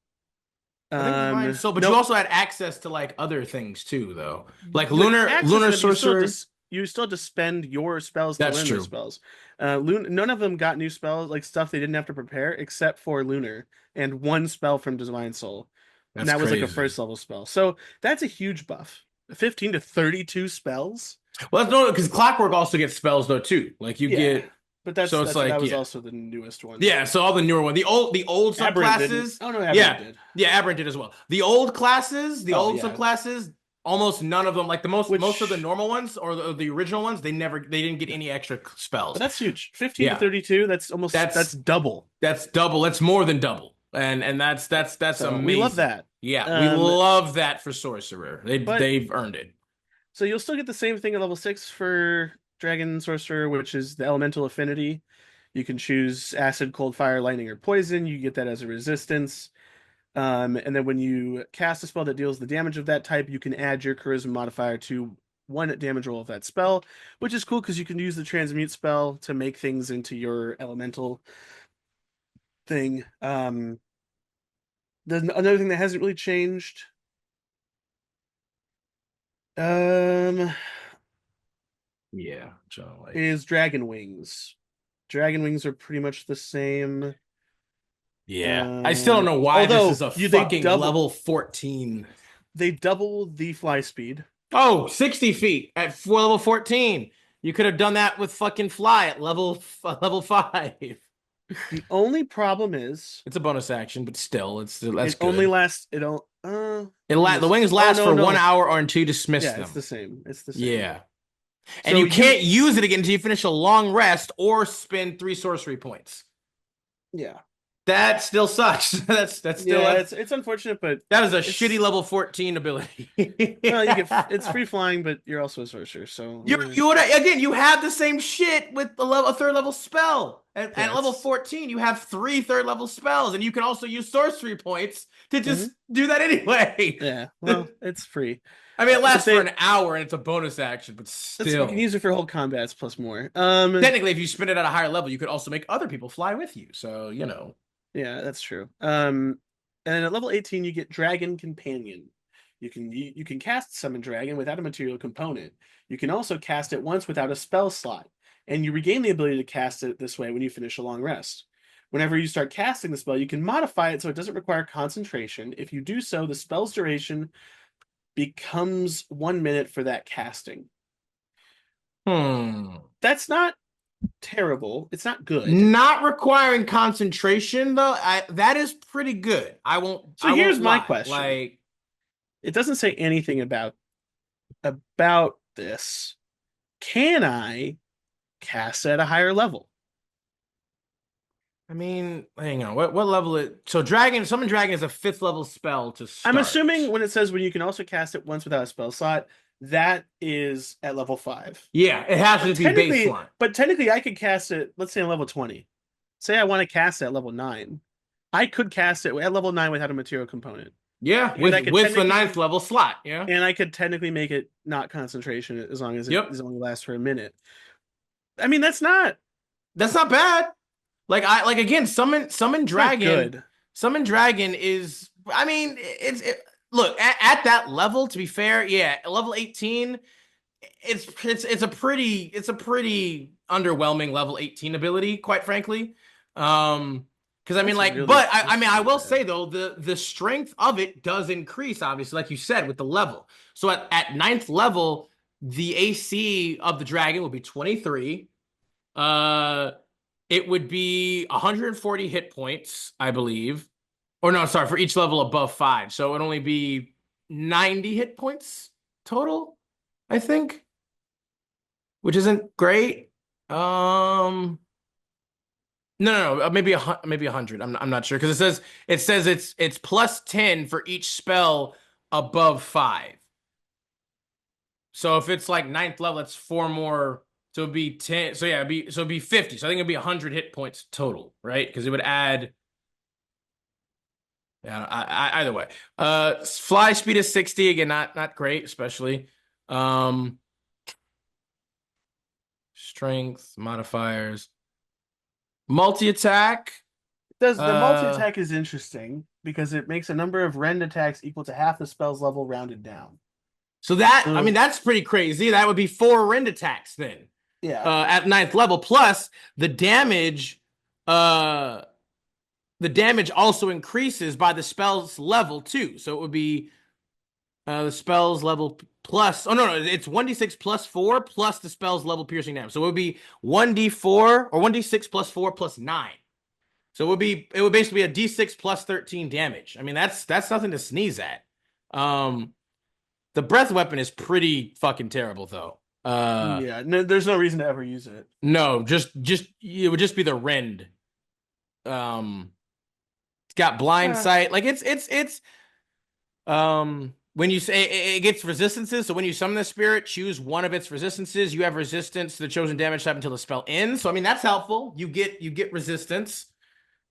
I think Divine Soul, but you Nope. also had access to like other things too, though. Like But Lunar accessing them, Sorcerer. you still have to spend your spells to That's learn those true. spells. None of them got new spells, like stuff they didn't have to prepare, except for Lunar and one spell from Divine Soul, and That's that was like a crazy. first level spell. So that's a huge buff. 15 to 32 spells. Well, that's no, because Clockwork also gets spells though too. Like you Yeah, get, but so it's that like was yeah, also the newest one. yeah. So all the newer one, the old Aberrant didn't. subclasses, Oh no, Aberrant yeah, did. yeah, Aberrant did as well. The old classes, the Oh old yeah, subclasses, almost none of them, like the most of the which normal ones or the original ones, they didn't get any extra but spells. that's huge. 15 to Yeah, 32. That's that's double. that's double. That's more than double, and that's So we love amazing. that. Yeah, we Um, love that for Sorcerer. but They've earned it. So you'll still get the same thing at level 6 for Dragon Sorcerer, which is the elemental affinity. You can choose acid, cold, fire, lightning, or poison. You get that as a resistance. And then when you cast a spell that deals the damage of that type, you can add your charisma modifier to one damage roll of that spell, which is cool because you can use the transmute spell to make things into your elemental thing. There's another thing that hasn't really changed. Um, Yeah, so like, is Dragon Wings. Dragon Wings are pretty much the same. yeah. I still don't know why this Although is a you fucking level 14. they double the fly speed. Oh, 60 feet at level 14. You could have done that with fucking fly at level 5. The only problem is It's a bonus action, but still, that's it only good. lasts. It don't. Let me The see. wings Oh last no, for one no. hour or until you dismiss Yeah, it's them. the same. It's the same. Yeah. And So you you, can't use it again until you finish a long rest or spend 3 sorcery points. yeah, That still sucks. That's still yeah. It's unfortunate, but that is a shitty it's level 14 ability. well, you get it's free flying, but you're also a sorcerer, so You would again. You have the same shit with a third level spell. At yeah, level it's 14, you have 3 third level spells, and you can also use sorcery points to mhm. just do that anyway. Yeah. Well, it's free, I mean, it but lasts for they an hour and it's a bonus action, but you can still. use it for whole combats plus more. Technically, if you spin it at a higher level, you could also make other people fly with you. So, you know. Yeah, that's true. And at level 18, you get Dragon Companion. You can cast Summon Dragon without a material component. You can also cast it once without a spell slot, and you regain the ability to cast it this way when you finish a long rest. Whenever you start casting the spell, you can modify it so it doesn't require concentration. If you do so, the spell's duration becomes 1 minute for that casting. Hmm. That's not terrible. It's not good. Not requiring concentration though, that is pretty good. So I here's won't my lie. question. Like, It doesn't say anything about this. Can I cast at a higher level? I mean, hang on. What level it? So summon dragon is a 5th level spell to I'm start. assuming when it says when you can also cast it once without a spell slot, that is at level 5. Yeah, it has But to be technically, baseline. but technically I could cast it, let's say at level 20. Say I want to cast it at level 9. I could cast it at level 9 without a material component. Yeah, And I could with the 9th level slot. Yeah. technically make it not concentration as long as it Yep. is only lasts for a minute. I mean, that's not That's not bad. Like again, summon it's not dragon. good. Summon dragon is. I mean, look at that level. To be fair, yeah, level 18. It's a pretty underwhelming level 18 ability, quite frankly. Because I mean, That's like, really but I that's mean, I really will bad. say though, the strength of it does increase, obviously, like you said, with the level. So at 9th level, the AC of the dragon will be 23. Uh, it would be 140 hit points, I believe. Or no, sorry, for each level above 5. So it'd only be 90 hit points total, I think, which isn't great. No, maybe maybe 100. I'm not sure because it says it's plus 10 for each spell above 5. So if it's like 9th level, that's 4 more. So it'd be 10. So yeah, it'd be 50. So I think it'd be 100 hit points total, right? Because it would add. Yeah, either way. Fly speed is 60 again, not great, especially. Um, Strength modifiers, multi attack. Does the multi Uh, attack is interesting because it makes a number of rend attacks equal to half the spell's level rounded down. so that I mean So that's pretty crazy. That would be 4 rend attacks then. yeah, At 9th level, plus the damage. Uh, the damage also increases by the spell's level too. So it would be the spell's level plus. Oh no, it's 1d6 plus 4 plus the spell's level piercing damage. So it would be 1d4 or 1d6 plus 4 plus 9. So it would basically be a d6 plus 13 damage. I mean that's nothing to sneeze at. Um, the breath weapon is pretty fucking terrible though. yeah. No, there's no reason to ever use it. No, just it would just be the rend. Um, it's got blind Uh, sight. Like it's when you say it gets resistances, so when you summon the spirit, choose one of its resistances. You have resistance to the chosen damage type until the spell ends. So I mean that's helpful. You get resistance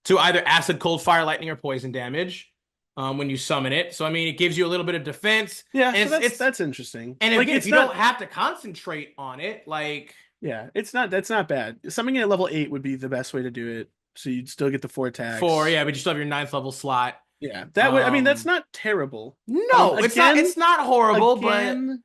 to either acid, cold, fire, lightning, or poison damage when you summon it. So I mean it gives you a little bit of defense. yeah, And so it's that's interesting. and Like again, if it's you don't not. have to concentrate on it, like Yeah, it's not. That's not bad. Summoning at level 8 would be the best way to do it. So you'd still get the 4,4 attacks. yeah, but you still have your 9th level slot. Yeah, that would. I mean, that's Um, not terrible. no, Again, it's not horrible, but again,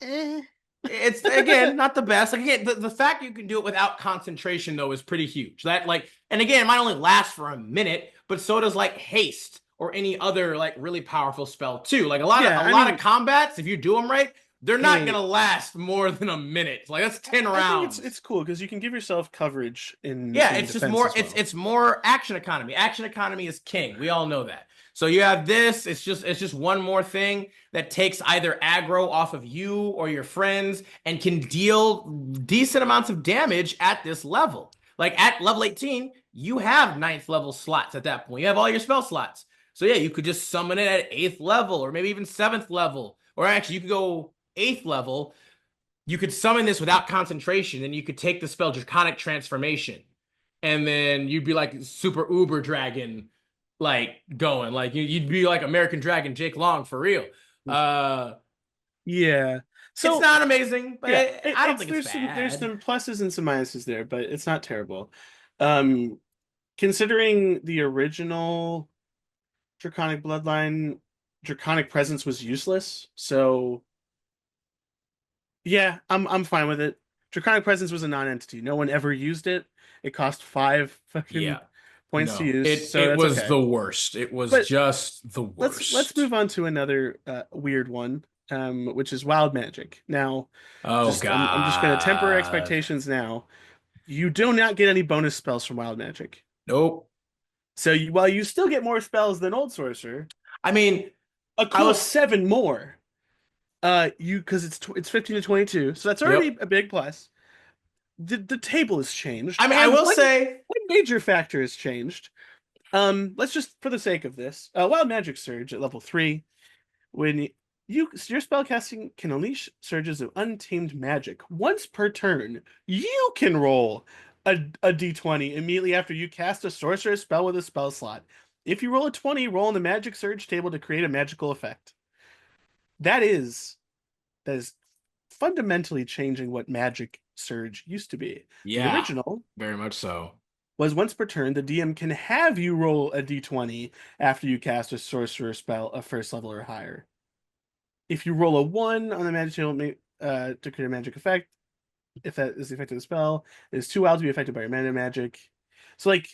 eh. It's again not the best. Like again, the fact you can do it without concentration though is pretty huge. That like, and again, it might only last for a minute, but so does like haste or any other like really powerful spell too. Like Yeah, a I lot of mean, combats, if you do them right, they're not hey, gonna last more than a minute. Like that's 10 I think rounds. it's cool because you can give yourself coverage Yeah, in it's just defense more as well. it's more action economy. Action economy is king. We all know that. So you have this, it's just one more thing that takes either aggro off of you or your friends and can deal decent amounts of damage at this level. Like at level 18, you have ninth level slots at that point. You have all your spell slots. So yeah, you could just summon it at 8th level or maybe even 7th level. Or actually you could go 8th level. You could summon this without concentration and you could take the spell Draconic Transformation and then you'd be like super uber dragon like going like you'd be like American Dragon Jake Long for real. uh Yeah. it's So not amazing, but yeah, I don't it's think it's there's bad. some pluses and some minuses there, but it's not terrible. Um, Considering the original Draconic Bloodline, Draconic Presence was useless. So yeah, I'm fine with it. Draconic Presence was a non-entity. No one ever used it. It cost 5 fucking Yeah, points to no, use, so it that's was okay. the worst. It was But just the let's worst. move on to another weird one, which is wild magic. Now, Oh I'm just gonna temper god. expectations now. You do not get any bonus spells from wild magic. Nope. So while you still get more spells than old sorcerer, I mean, a I cool was, 7 more. You because it's 15 to 22, so that's already yep. a big plus. The table has changed, I mean, I and will say, one major factor has changed. Let's just for the sake of this, wild magic surge at level 3. When your spellcasting can unleash surges of untamed magic once per turn, you can roll a d20 immediately after you cast a sorcerer spell with a spell slot. If you roll a 20, roll on the magic surge table to create a magical effect. That is that is fundamentally changing what magic surge used to be. The yeah, original very much so. was once per turn, the DM can have you roll a d20 after you cast a sorcerer spell of first level or higher. If you roll a 1 on the magic table to create a magic effect, if that is the effect of the spell, it is too wild to be affected by your mana magic. So like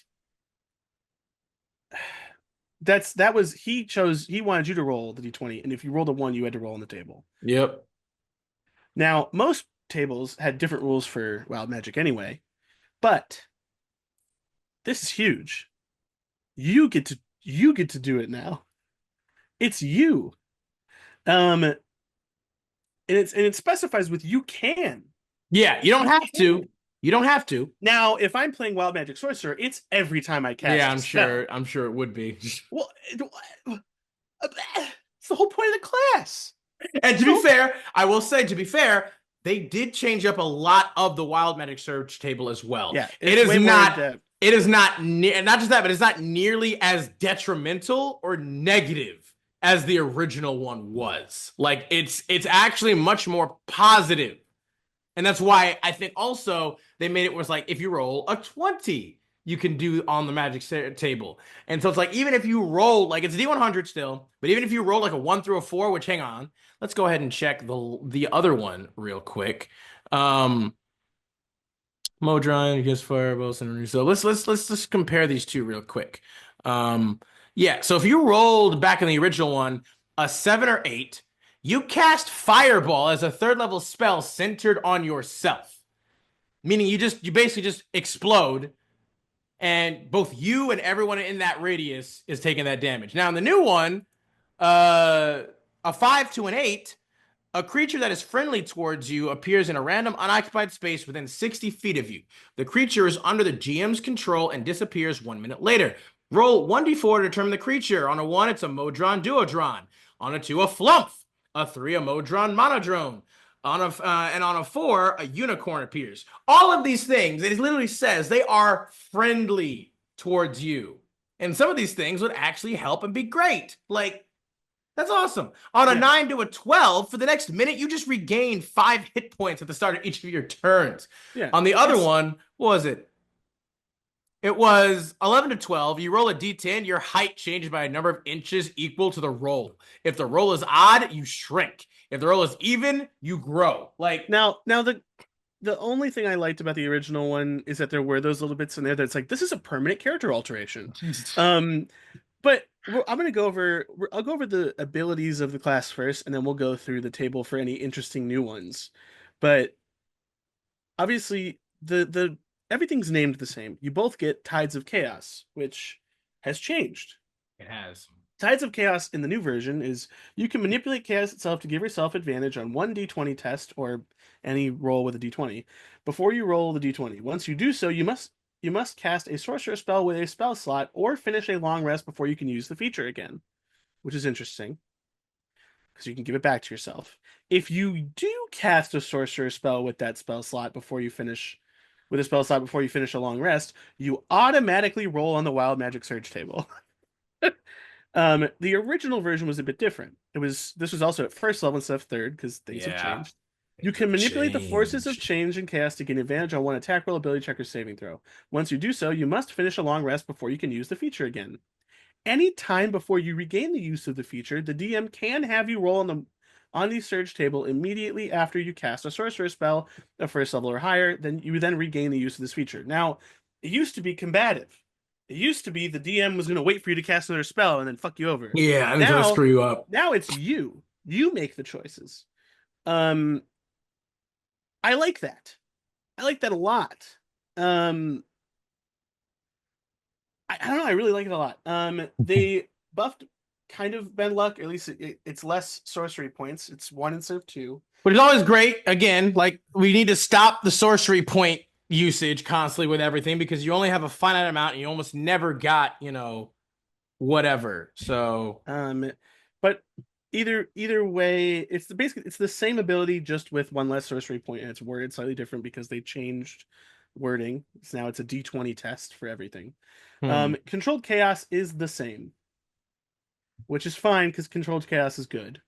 that was he wanted you to roll the d20, and if you rolled a 1, you had to roll on the table. Yep. Now, most tables had different rules for wild magic anyway, but this is huge. You get to do it now. It's you. And it specifies with you can. Yeah, you don't You have to. can. You don't have to. Now, if I'm playing Wild Magic Sorcerer, it's every time I Yeah, cast a I'm spell. sure. I'm sure it would be. Well, it's the whole point of the class. And It's to the be whole, fair, I will say, to be fair, they did change up a lot of the Wild Magic Surge table as well. yeah, it's way more in depth. It is not, not just that, but it's not nearly as detrimental or negative as the original one was. Like it's actually much more positive. And that's why I think also they made it where it's like if you roll a 20, you can do on the magic table. And so it's like even if you roll like it's a D100 still, but even if you roll like a 1 through a 4, which hang on, let's go ahead and check the other one real quick. Um Modron, gives fireballs and so let's just compare these two real quick. Um yeah, so if you rolled back in the original one a 7 or 8, you cast Fireball as a 3rd level spell centered on yourself. Meaning you basically just explode and both you and everyone in that radius is taking that damage. Now in the new one, a 5 to an 8, a creature that is friendly towards you appears in a random unoccupied space within 60 feet of you. The creature is under the GM's control and disappears 1 minute later. Roll 1d4 to determine the creature. On a 1, it's a Modron Duodron. On a 2, a Flumph. A 3, a Modron Monodrone. And on a 4, a unicorn appears. All of these things, it literally says they are friendly towards you. And some of these things would actually help and be great. Like, that's awesome. On a Yeah, 9 to a 12, for the next minute, you just regain 5 hit points at the start of each of your turns. yeah. On the other It's one, what was it? It was 11 to 12. You roll a d10, your height changes by a number of inches equal to the roll. If the roll is odd, you shrink. If the roll is even, you grow. Like, Now the only thing I liked about the original one is that there were those little bits in there that's like this is a permanent character alteration. Um, but I'm gonna go over. I'll go over the abilities of the class first, and then we'll go through the table for any interesting new ones. But obviously, the everything's named the same. You both get Tides of Chaos, which has changed. it has. Tides of Chaos in the new version is you can manipulate chaos itself to give yourself advantage on one d20 test or any roll with a d20 before you roll the d20. Once you do so, you must cast a sorcerer spell with a spell slot or finish a long rest before you can use the feature again, which is interesting because you can give it back to yourself. If you do cast a sorcerer spell with that spell slot before you finish with a spell slot before you finish a long rest, you automatically roll on the wild magic surge table. The original version was a bit different. This was also at first level instead of third because things have Yeah, changed. You things can have manipulate the forces of changed. change and chaos to gain advantage on one attack roll, ability check, or saving throw. Once you do so, you must finish a long rest before you can use the feature again. Any time before you regain the use of the feature, the DM can have you roll on the surge table immediately after you cast a sorcerer spell of first level or higher. Then you regain the use of this feature. Now, it used to be combative. It used to be the DM was going to wait for you to cast another spell and then fuck you over. Yeah, I'm gonna Now, screw you up. now it's you. You make the choices. Um, I like that. I like that a lot. Um, I don't know. I really like it a lot. They buffed kind of bad luck. At least it's less sorcery points. It's one instead of two. But it's always great. Again, like we need to stop the sorcery point usage constantly with everything because you only have a finite amount and you almost never got, whatever. So But either way, it's the same ability just with one less sorcery point, and it's worded slightly different because they changed wording. So now it's a D20 test for everything. hmm. Controlled chaos is the same, which is fine because controlled chaos is good.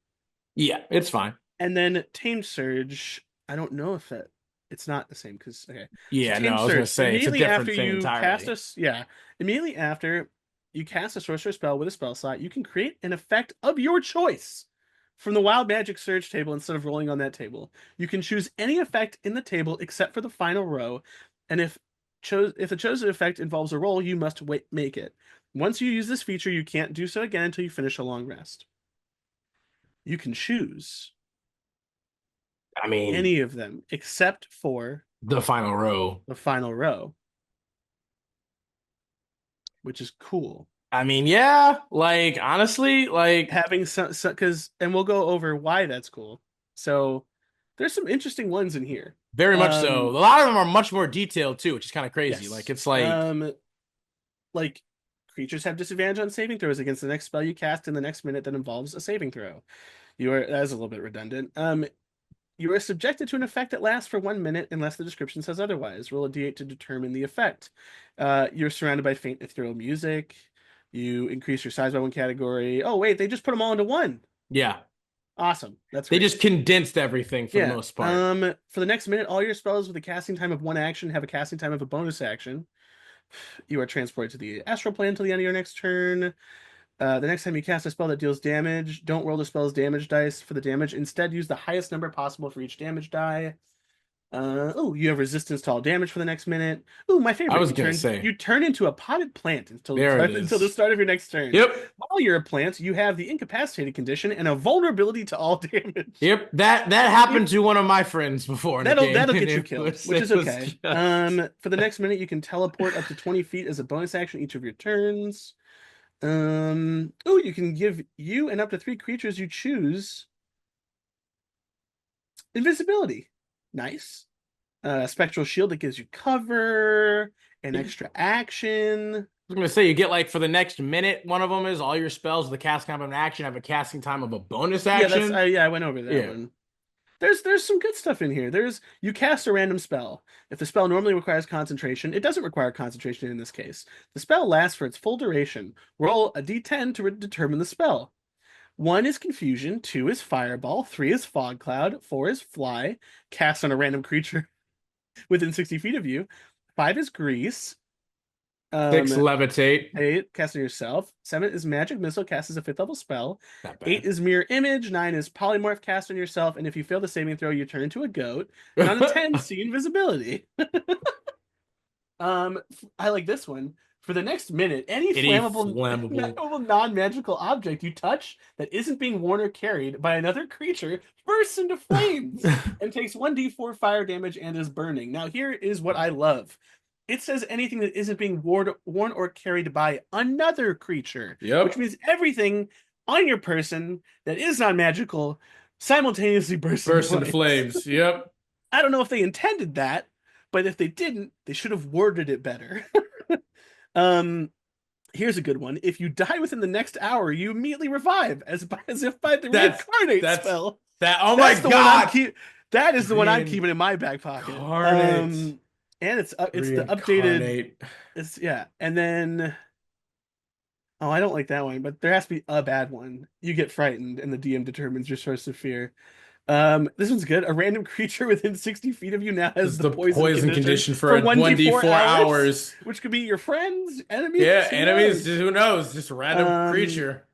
Yeah, it's fine. And then Tamed Surge, I don't know if it's not the same because okay. So Yeah, no, Tamed I was gonna Surge, say it's a different thing entirely. immediately after you cast a sorcerer spell with a spell slot, you can create an effect of your choice from the Wild Magic Surge table instead of rolling on that table. You can choose any effect in the table except for the final row, and if the chosen effect involves a roll, you must make it. Once you use this feature, you can't do so again until you finish a long rest. You can choose I mean, any of them except for the final row. the final row, which is cool. I mean, yeah, like honestly, like Having some, because, and we'll go over why that's cool. So there's some interesting ones in here. very much so. A Um, lot of them are much more detailed too, which is kind of crazy. Like yes. it's like, Like creatures have disadvantage on saving throws against the next spell you cast in the next minute that involves a saving throw. That's a little bit redundant. You are subjected to an effect that lasts for 1 minute unless the description says otherwise. Roll a d8 to determine the effect. You're surrounded by faint ethereal music. You increase your size by one category. Oh, wait, they just put them all into one. yeah, Awesome. That's they great. just condensed everything for the Yeah. most part. For the next minute, all your spells with a casting time of one action have a casting time of a bonus action. You are transported to the astral plane until the end of your next turn. The next time you cast a spell that deals damage, don't roll the spell's damage dice for the damage. Instead, use the highest number possible for each damage die. Oh, you have resistance to all damage for the next minute. Oh, my I favorite. was gonna say, You turn into a potted plant there it until the is. start of your next turn. Yep, While you're a plant, you have the incapacitated condition and a vulnerability to all damage. yep. That happened to one of my friends before in a game, That'll and get you it killed, was which is it was okay. just For the next minute, you can teleport up to 20 feet as a bonus action each of your turns. Oh, you can give you and up to three creatures you choose invisibility. Nice. Spectral shield that gives you cover, an extra action. was gonna say you get like for the next minute, one of them is all your spells with a cast time of an action have a casting time of a bonus action. Yeah, I went over that Yeah. one. There's some good stuff in here. You cast a random spell. If the spell normally requires concentration, it doesn't require concentration in this case. The spell lasts for its full duration. Roll a d10 to determine the spell. One is confusion, two is fireball, three is fog cloud, four is fly, cast on a random creature within 60 feet of you. Five is grease, Six, Um, levitate. 8, cast on yourself. 7 is magic missile, cast as a 5th level spell. Not 8 bad. is mirror image. 9 is polymorph, cast on yourself. And if you fail the saving throw, you turn into a goat. And on a 10, see invisibility. I like this one. For the next minute, any Any flammable, flammable. flammable non-magical object you touch that isn't being worn or carried by another creature bursts into flames and takes 1d4 fire damage and is burning. Now, here is what I love. It says anything that isn't being worn or carried by another creature, which Yep. means everything on your person that is non-magical simultaneously bursts into Burst into flames. flames. Yep. I don't know if they intended that, but if they didn't, they should have worded it better. um, Here's a good one. If you die within the next hour, you immediately revive as if by the That's reincarnate that's spell. that. Oh my That's the one I'm God. keep. That is the one I'm keeping in my back pocket. Reincarnate. And it's the updated. Reincarnate. It's yeah, and then oh, I don't like that one, but there has to be a bad one. You get frightened, and the DM determines your source of fear. This one's good. A random creature within 60 feet of you now has Is the the poison poison condition condition for for a 1d4 1d4 hours, hours? which could be your friends, Yeah, enemies, who enemies, knows? who knows? Just a random Um, creature.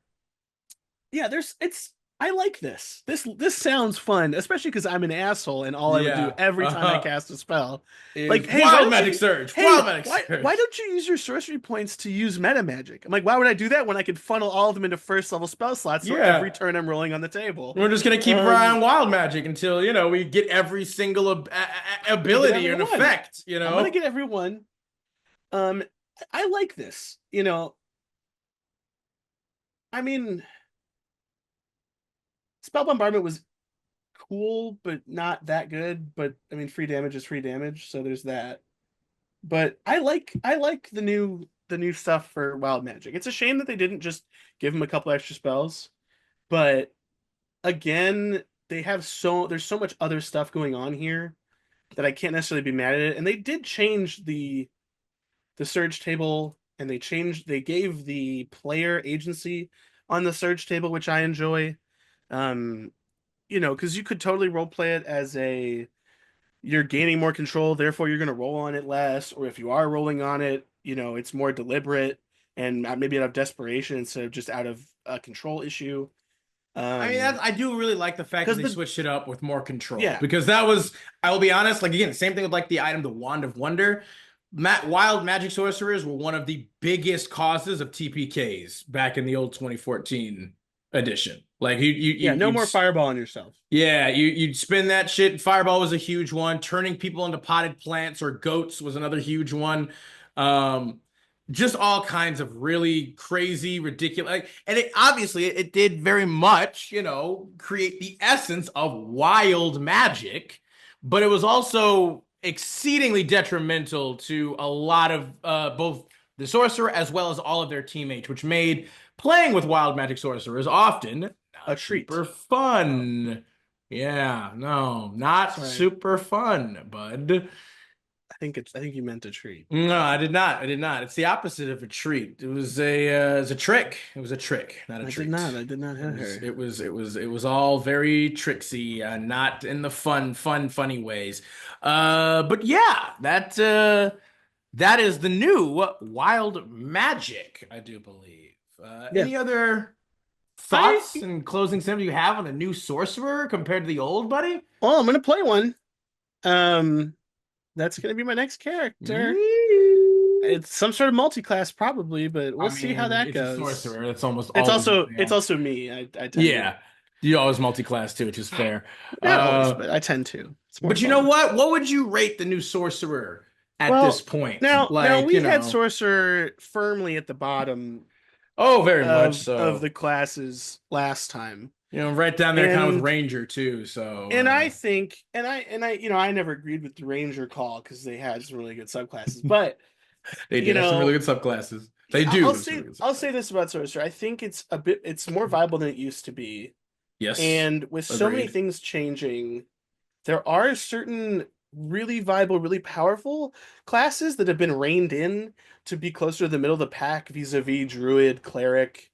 yeah, there's it's I like this. This sounds fun, especially because I'm an asshole and all I would do Yeah. every time I cast a spell. Is Like, hey, why wild don't magic you surge. hey, Wild magic why surge. don't you use your sorcery points to use meta magic? I'm like, why would I do that when I could funnel all of them into first level spell slots so every Yeah. turn I'm rolling on the table? We're just gonna keep Um, around wild magic until, we get every single I'm gonna get ability and everyone. effect, I'm gonna get everyone. Um, I like this. I mean, spell bombardment was cool, but not that good. But I mean, free damage is free damage, so there's that. But I like the new stuff for wild magic. It's a shame that they didn't just give him a couple extra spells. But again, there's so much other stuff going on here that I can't necessarily be mad at it. And they did change the surge table, and they gave the player agency on the surge table, which I enjoy. Um, because you could totally role play it as a you're gaining more control, therefore you're going to roll on it less, or if you are rolling on it, it's more deliberate and maybe out of desperation instead of just out of a control issue. I mean, Um, I do really like the fact that because they the switched it up with more control yeah, because that was, I will be honest, like again, same thing with like the item, the Wand of Wonder. Wild Magic Sorcerers were one of the biggest causes of TPKs back in the old 2014 edition. Like yeah, no more fireball on yourself. yeah, you'd spin that shit. Fireball was a huge one. Turning people into potted plants or goats was another huge one. Um, just all kinds of really crazy, ridiculous, and it obviously it did very much, create the essence of wild magic, but it was also exceedingly detrimental to a lot of both the sorcerer as well as all of their teammates, which made playing with wild magic sorcerers often A not treat. super Oh, fun. Yeah, no, not sorry. super fun, bud. I think you meant a treat. No, I did not. I did not. It's the opposite of a treat. It was a trick. It was a trick, not a I did treat. not. I did not It hit was her. it was it was it was all very tricksy, not in the funny ways. But yeah, that is the new wild magic, I do believe. Yeah. Any other I thoughts and closing sentences you have on the new sorcerer compared to the old buddy? Well, I'm gonna play one. Um, that's gonna be my next character. It's some sort of multi-class probably, but we'll I see how mean, that it's a goes. sorcerer. That's almost It's always also what they it's are. also me. I tend to Yeah, you always multi-class too, which is fair. not always, Uh, but I tend to. It's more but you know fun. what? What would you rate the new sorcerer at this Well, point? now Like, we had Sorcerer firmly at the bottom oh, very much of so. the classes last time. Right down there, kind of with And Ranger too. So, I think I never agreed with the Ranger call because they had some really good subclasses. But they you did have some really know, good subclasses. They I- do I'll have some say really good I'll say subclasses. this about Sorcerer. I think it's more viable than it used to be. Yes, And with so many agreed. things changing, there are certain really viable, really powerful classes that have been reined in to be closer to the middle of the pack vis-a-vis Druid, Cleric.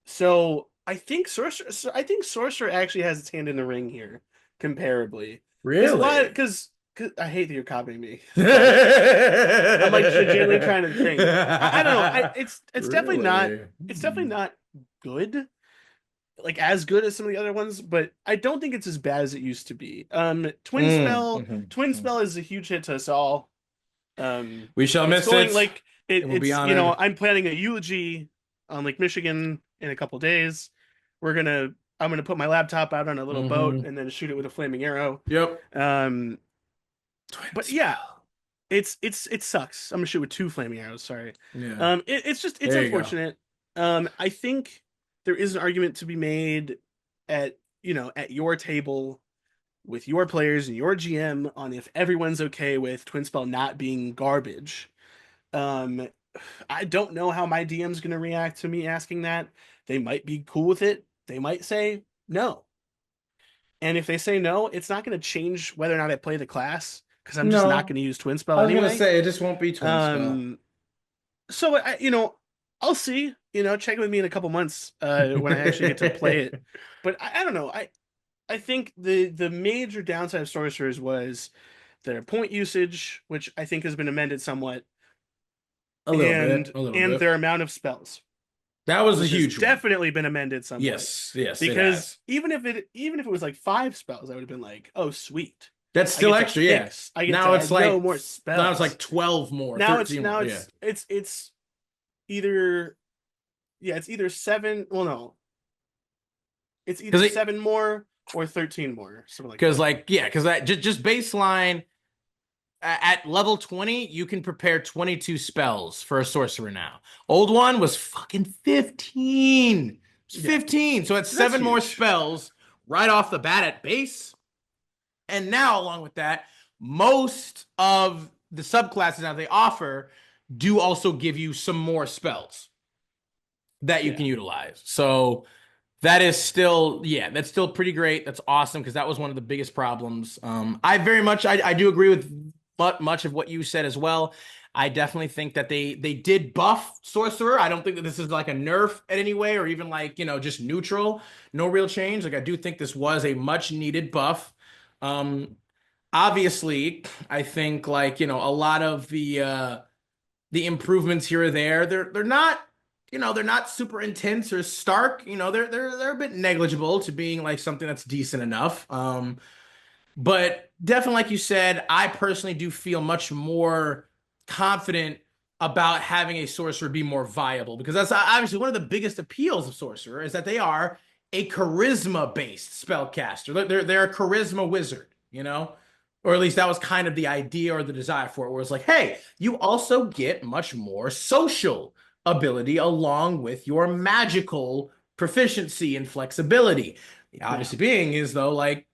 So I think Sorcerer actually has its hand in the ring here, comparably, because a lot Really? because I hate that you're copying me, but I'm like genuinely trying to think. I don't know. It's definitely not Really? it's definitely not good, like as good as some of the other ones, but I don't think it's as bad as it used to be. Twin Mhm. spell is a huge hit to us all. We shall It's miss going it. like It will be it's honored. I'm planning a eulogy on Lake Michigan in a couple days. We're gonna I'm gonna put my laptop out on a little boat Hmm. and then shoot it with a flaming arrow. Yep. Um, Twin but yeah, spell. it sucks. I'm gonna shoot with two flaming arrows. Sorry. Yeah. It's There you go. unfortunate. I think there is an argument to be made at at your table with your players and your GM on if everyone's okay with Twin Spell not being garbage. Um, I don't know how my DM's gonna react to me asking that. They might be cool with it. They might say no. And if they say no, it's not going to change whether or not I play the class because I'm just not No, going to use Twin I Spell was gonna anyway. say it just won't be twin spell. Um, so I'll see. Check with me in a couple months when I actually get to play it. But I don't know. I think the major downside of sorcerers was their point usage, which I think has been amended somewhat, A little bit, and a little and bit. their amount of spells, That was a which has huge one. definitely been amended somewhat. Yes, yes, it Because has. even if it was like five spells, I would have been like, oh sweet. That's I still get to extra, yeah. fix. I get to Now it's know like more now it's spells. like 12 more, Now it's 13 now more, yeah. it's either yeah, it's either seven. Well, no, it's either Because it seven more or 13 more, something like because that. like yeah, because that just baseline at level 20, you can prepare 22 spells for a sorcerer now. Old one was fucking 15. It's Yeah, 15. So it's that's seven more huge. spells right off the bat at base. And now, along with that, most of the subclasses that they offer do also give you some more spells that you Yeah, can utilize. So that is still, yeah, that's still pretty great. That's awesome because that was one of the biggest problems. I very much, I do agree with much of what you said as well. I definitely think that they did buff Sorcerer. I don't think that this is like a nerf in any way or even like, just neutral, no real change. Like I do think this was a much needed buff. Um, Obviously, I think like, a lot of the improvements here or there, they're not, they're not super intense or stark. They're a bit negligible to being like something that's decent enough. But definitely, like you said, I personally do feel much more confident about having a sorcerer be more viable because that's obviously one of the biggest appeals of sorcerer is that they are a charisma based spellcaster. They're a charisma wizard, or at least that was kind of the idea or the desire for it, where it's like, hey, you also get much more social ability along with your magical proficiency and flexibility. The yeah, obviously being is though, like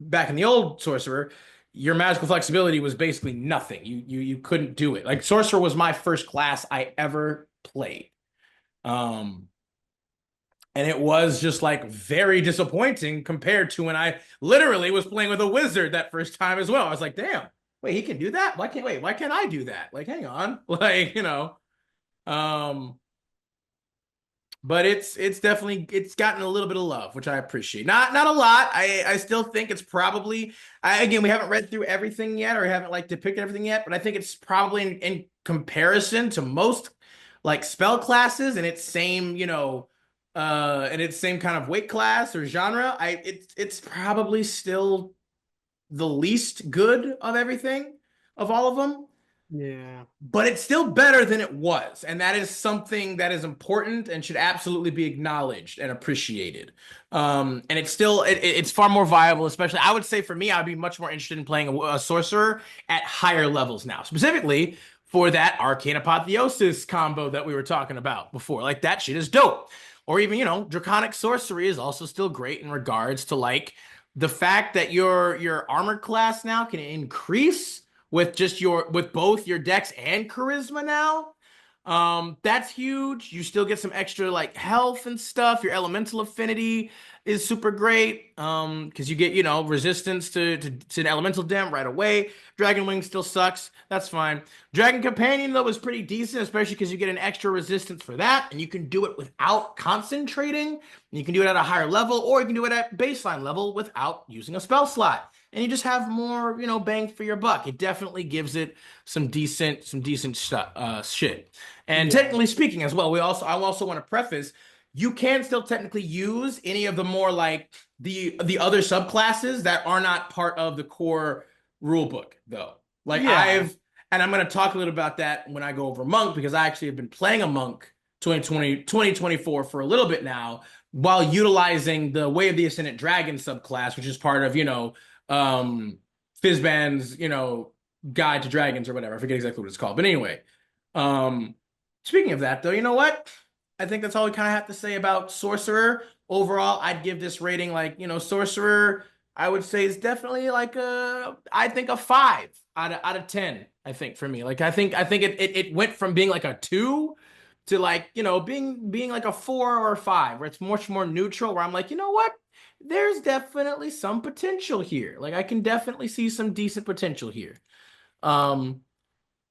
back in the old sorcerer, your magical flexibility was basically nothing. You couldn't do it. Like sorcerer was my first class I ever played. Um, and it was just like very disappointing compared to when I literally was playing with a wizard that first time as well. I was like, damn, wait, he can do that? Why can't I do that? Like, hang on. Um, but it's definitely it's gotten a little bit of love, which I appreciate. Not a lot. I still think it's probably again we haven't read through everything yet or haven't like depicted everything yet, but I think it's probably in comparison to most like spell classes and its same and its same kind of weight class or genre. It's probably still the least good of everything of all of them, yeah, but it's still better than it was. And that is something that is important and should absolutely be acknowledged and appreciated. And it's still, it's far more viable, especially, I would say for me, I'd be much more interested in playing a sorcerer at higher levels now, specifically for that Arcane Apotheosis combo that we were talking about before. Like that shit is dope. Or even, Draconic Sorcery is also still great in regards to like the fact that your armor class now can increase with both your dex and charisma now. That's huge. You still get some extra like health and stuff. Your elemental affinity is super great. Because you get, resistance to an elemental dem right away. Dragon Wing still sucks. That's fine. Dragon Companion though is pretty decent, especially because you get an extra resistance for that, and you can do it without concentrating. You can do it at a higher level, or you can do it at baseline level without using a spell slot. and you just have more, bang for your buck. It definitely gives it some decent shit. And Yeah. technically speaking as well, I also want to preface, you can still technically use any of the more like the other subclasses that are not part of the core rule book, though. Like Yeah. and I'm going to talk a little about that when I go over Monk, because I actually have been playing a Monk 2024 for a little bit now, while utilizing the Way of the Ascendant Dragon subclass, which is part of, Fizban's, Guide to Dragons or whatever. I forget exactly what it's called. But anyway, um, speaking of that, though, you know what? I think that's all we kind of have to say about Sorcerer. Overall, I'd give this rating like, Sorcerer, I would say is definitely like I think a 5 out of 10, I think for me. Like I think it went from being like a 2 to like, being like a 4 or a 5, where it's much more neutral, where I'm like, you know what? There's definitely some potential here. Like I can definitely see some decent potential here. Um,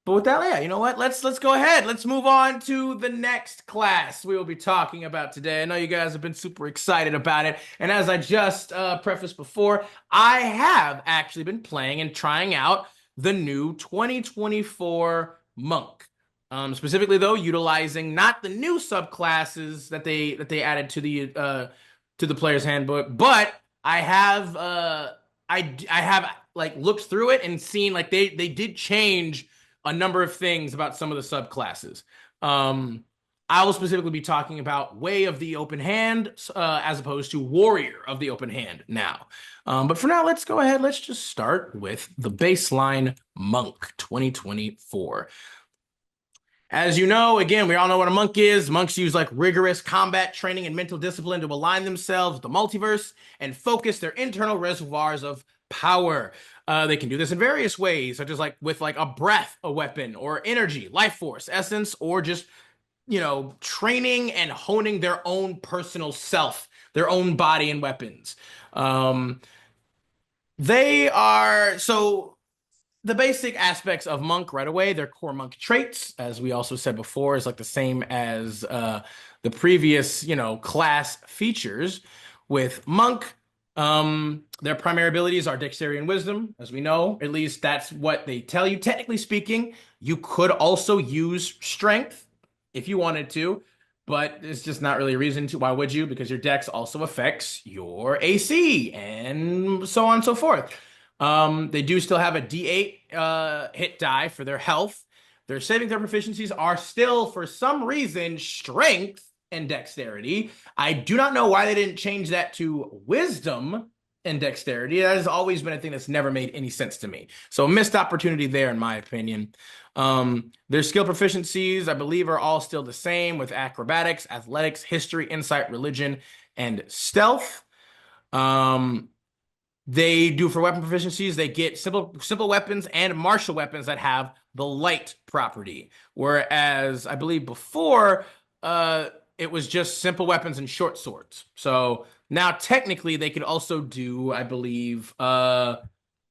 but with that, yeah, you know what? Let's go ahead. Let's move on to the next class we will be talking about today. I know you guys have been super excited about it, and as I just prefaced before, I have actually been playing and trying out the new 2024 Monk. Specifically, though, utilizing not the new subclasses that they added to the player's handbook, but I have I have like looked through it and seen like they did change a number of things about some of the subclasses. Um, I will specifically be talking about Way of the Open Hand as opposed to Warrior of the Open Hand now. But for now, let's go ahead. Let's just start with the baseline Monk 2024. As you know, again, we all know what a monk is. Monks use like rigorous combat training and mental discipline to align themselves with the multiverse and focus their internal reservoirs of power. They can do this in various ways, such as like with like a breath, a weapon, or energy, life force, essence, or just, training and honing their own personal self, their own body and weapons. Um, they are so the basic aspects of monk right away, their core monk traits, as we also said before, is like the same as the previous, class features. With monk, their primary abilities are dexterity and wisdom, as we know. At least that's what they tell you. Technically speaking, you could also use strength if you wanted to, but it's just not really a reason to. Why would you? Because your dex also affects your AC and so on and so forth. They do still have a D8 hit die for their health. Their saving throw proficiencies are still, for some reason, strength and dexterity. I do not know why they didn't change that to wisdom and dexterity. That has always been a thing that's never made any sense to me. So, a missed opportunity there, in my opinion. Their skill proficiencies, I believe, are all still the same, with acrobatics, athletics, history, insight, religion, and stealth. Um, they do for weapon proficiencies, they get simple weapons and martial weapons that have the light property. Whereas I believe before it was just simple weapons and short swords. So now technically they could also do, I believe,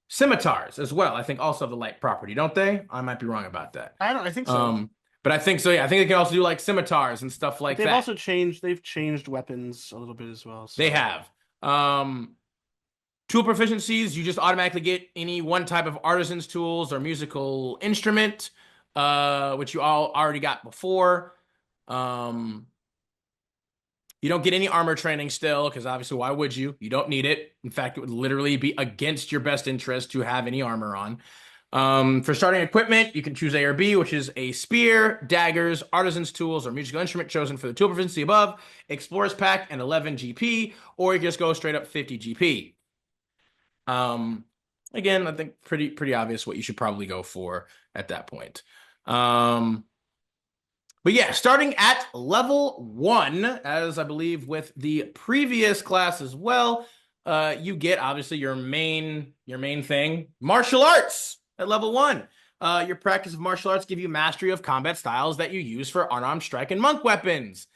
scimitars as well. I think also the light property, don't they? I might be wrong about that. I think so. But I think so, yeah. I think they can also do like scimitars and stuff But like they've that. also they've changed weapons a little bit as well. They So have. Tool proficiencies, you just automatically get any one type of artisan's tools or musical instrument, which you all already got before. Um, you don't get any armor training still, because obviously, why would you? You don't need it. In fact, it would literally be against your best interest to have any armor on. For starting equipment, you can choose A or B, which is a spear, daggers, artisan's tools, or musical instrument chosen for the tool proficiency above, explorer's pack, and 11 GP, or you can just go straight up 50 GP. Um, Again, I think pretty obvious what you should probably go for at that point. But yeah, starting at level 1, as I believe with the previous class as well, you get obviously your main thing, martial arts at level 1. Your practice of martial arts give you mastery of combat styles that you use for unarmed strike and monk weapons,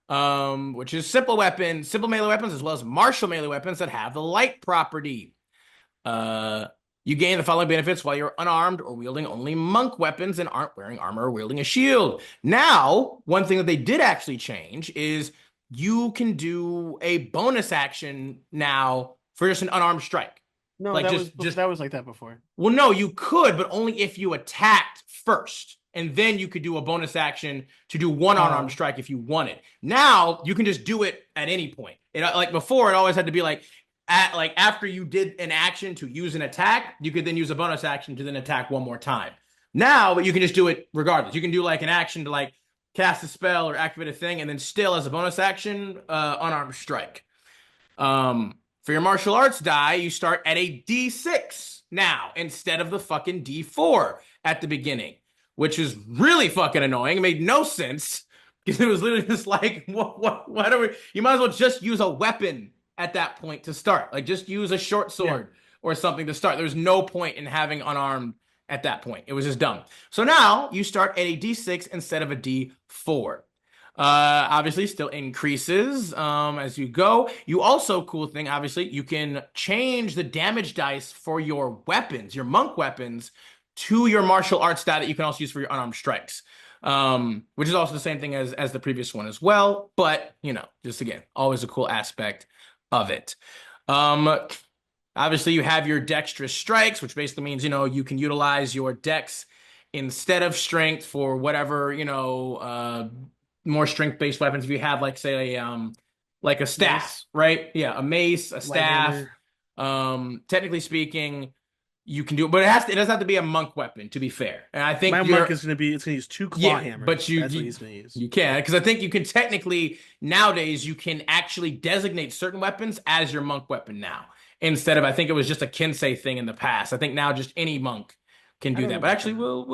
which is simple weapons, simple melee weapons, as well as martial melee weapons that have the light property. Uh, you gain the following benefits while you're unarmed or wielding only monk weapons and aren't wearing armor or wielding a shield. Now, one thing that they did actually change is you can do a bonus action now for just an unarmed strike. No, Like that was just that was like that before. well, no, you could, but only if you attacked first. And then you could do a bonus action to do one unarmed Oh, strike if you wanted. Now you can just do it at any point. It, like before, it always had to be like after you did an action to use an attack, you could then use a bonus action to then attack one more time. Now you can just do it regardless. You can do like an action to like cast a spell or activate a thing, and then still as a bonus action, unarmed strike. For your martial arts die, you start at a D6 now instead of the fucking D4 at the beginning, which is really fucking annoying. It made no sense because it was literally just like, what are we? You might as well just use a weapon at that point to start. Like, just use a short yeah. sword or something to start. There's no point in having unarmed at that point. It was just dumb. So now you start at a D6 instead of a D4. Obviously still increases as you go. You also, cool thing, obviously, you can change the damage dice for your weapons, your monk weapons, to your martial arts stat that you can also use for your unarmed strikes. Which is also the same thing as the previous one as well. But, you know, just again, always a cool aspect of it. Um, Obviously, you have your dexterous strikes, which basically means, you know, you can utilize your dex instead of strength for whatever, you know, more strength-based weapons. If you have, like, say, like a staff, Mace, right? Yeah, a mace, a light staff. hammer. Technically speaking, you can do it, but it doesn't have to be a monk weapon, to be fair. And I think My monk you're is gonna be it's gonna use two claw yeah, but hammers. That's what he's gonna use. you can because I think you can technically nowadays you can actually designate certain weapons as your monk weapon now instead of I think it was just a Kensei thing in the past. I think now just any monk can I do don't know that. But about actually, that.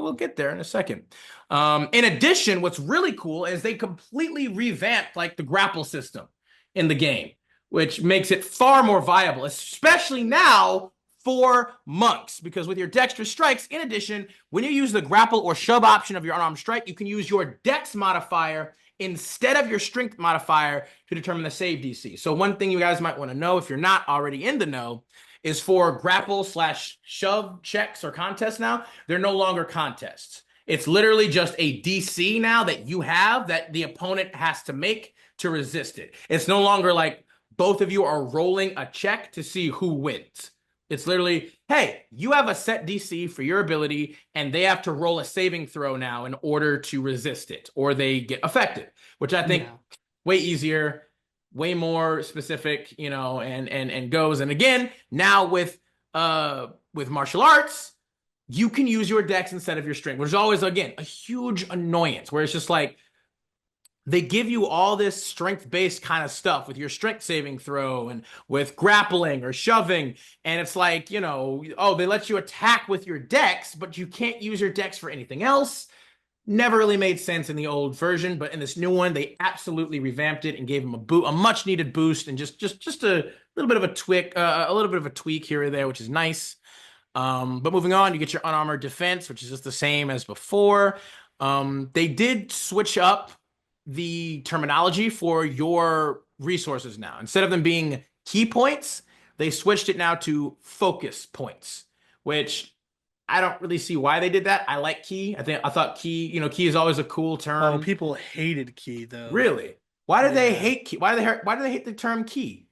we'll get there in a second. In addition, what's really cool is they completely revamped like the grapple system in the game, which makes it far more viable, especially now for monks. Because with your dexterous strikes, in addition, when you use the grapple or shove option of your unarmed strike, you can use your dex modifier instead of your strength modifier to determine the save DC. So one thing you guys might want to know if you're not already in the know is for grapple slash shove checks or contests now, they're no longer contests. It's literally just a DC now that you have that the opponent has to make to resist it. It's no longer like both of you are rolling a check to see who wins. It's literally, hey, you have a set DC for your ability, and they have to roll a saving throw now in order to resist it, or they get affected, which I think Yeah. way easier, way more specific, you know, and goes. And again, now with martial arts, you can use your dex instead of your strength, which is always again a huge annoyance, where it's just like they give you all this strength-based kind of stuff with your strength saving throw and with grappling or shoving. And it's like, you know, oh, they let you attack with your dex, but you can't use your dex for anything else. Never really made sense in the old version, but in this new one, they absolutely revamped it and gave them a much needed boost and just a little bit of a little bit of a tweak here or there, which is nice. But moving on, you get your unarmored defense, which is just the same as before. They did switch up the terminology for your resources now. Instead of them being key points, they switched it now to focus points, which I don't really see why they did that. I like key. I thought key, you know, key is always a cool Oh, term. people hated key though. Really? Why did they Yeah. hate key? Why do they hate the term key?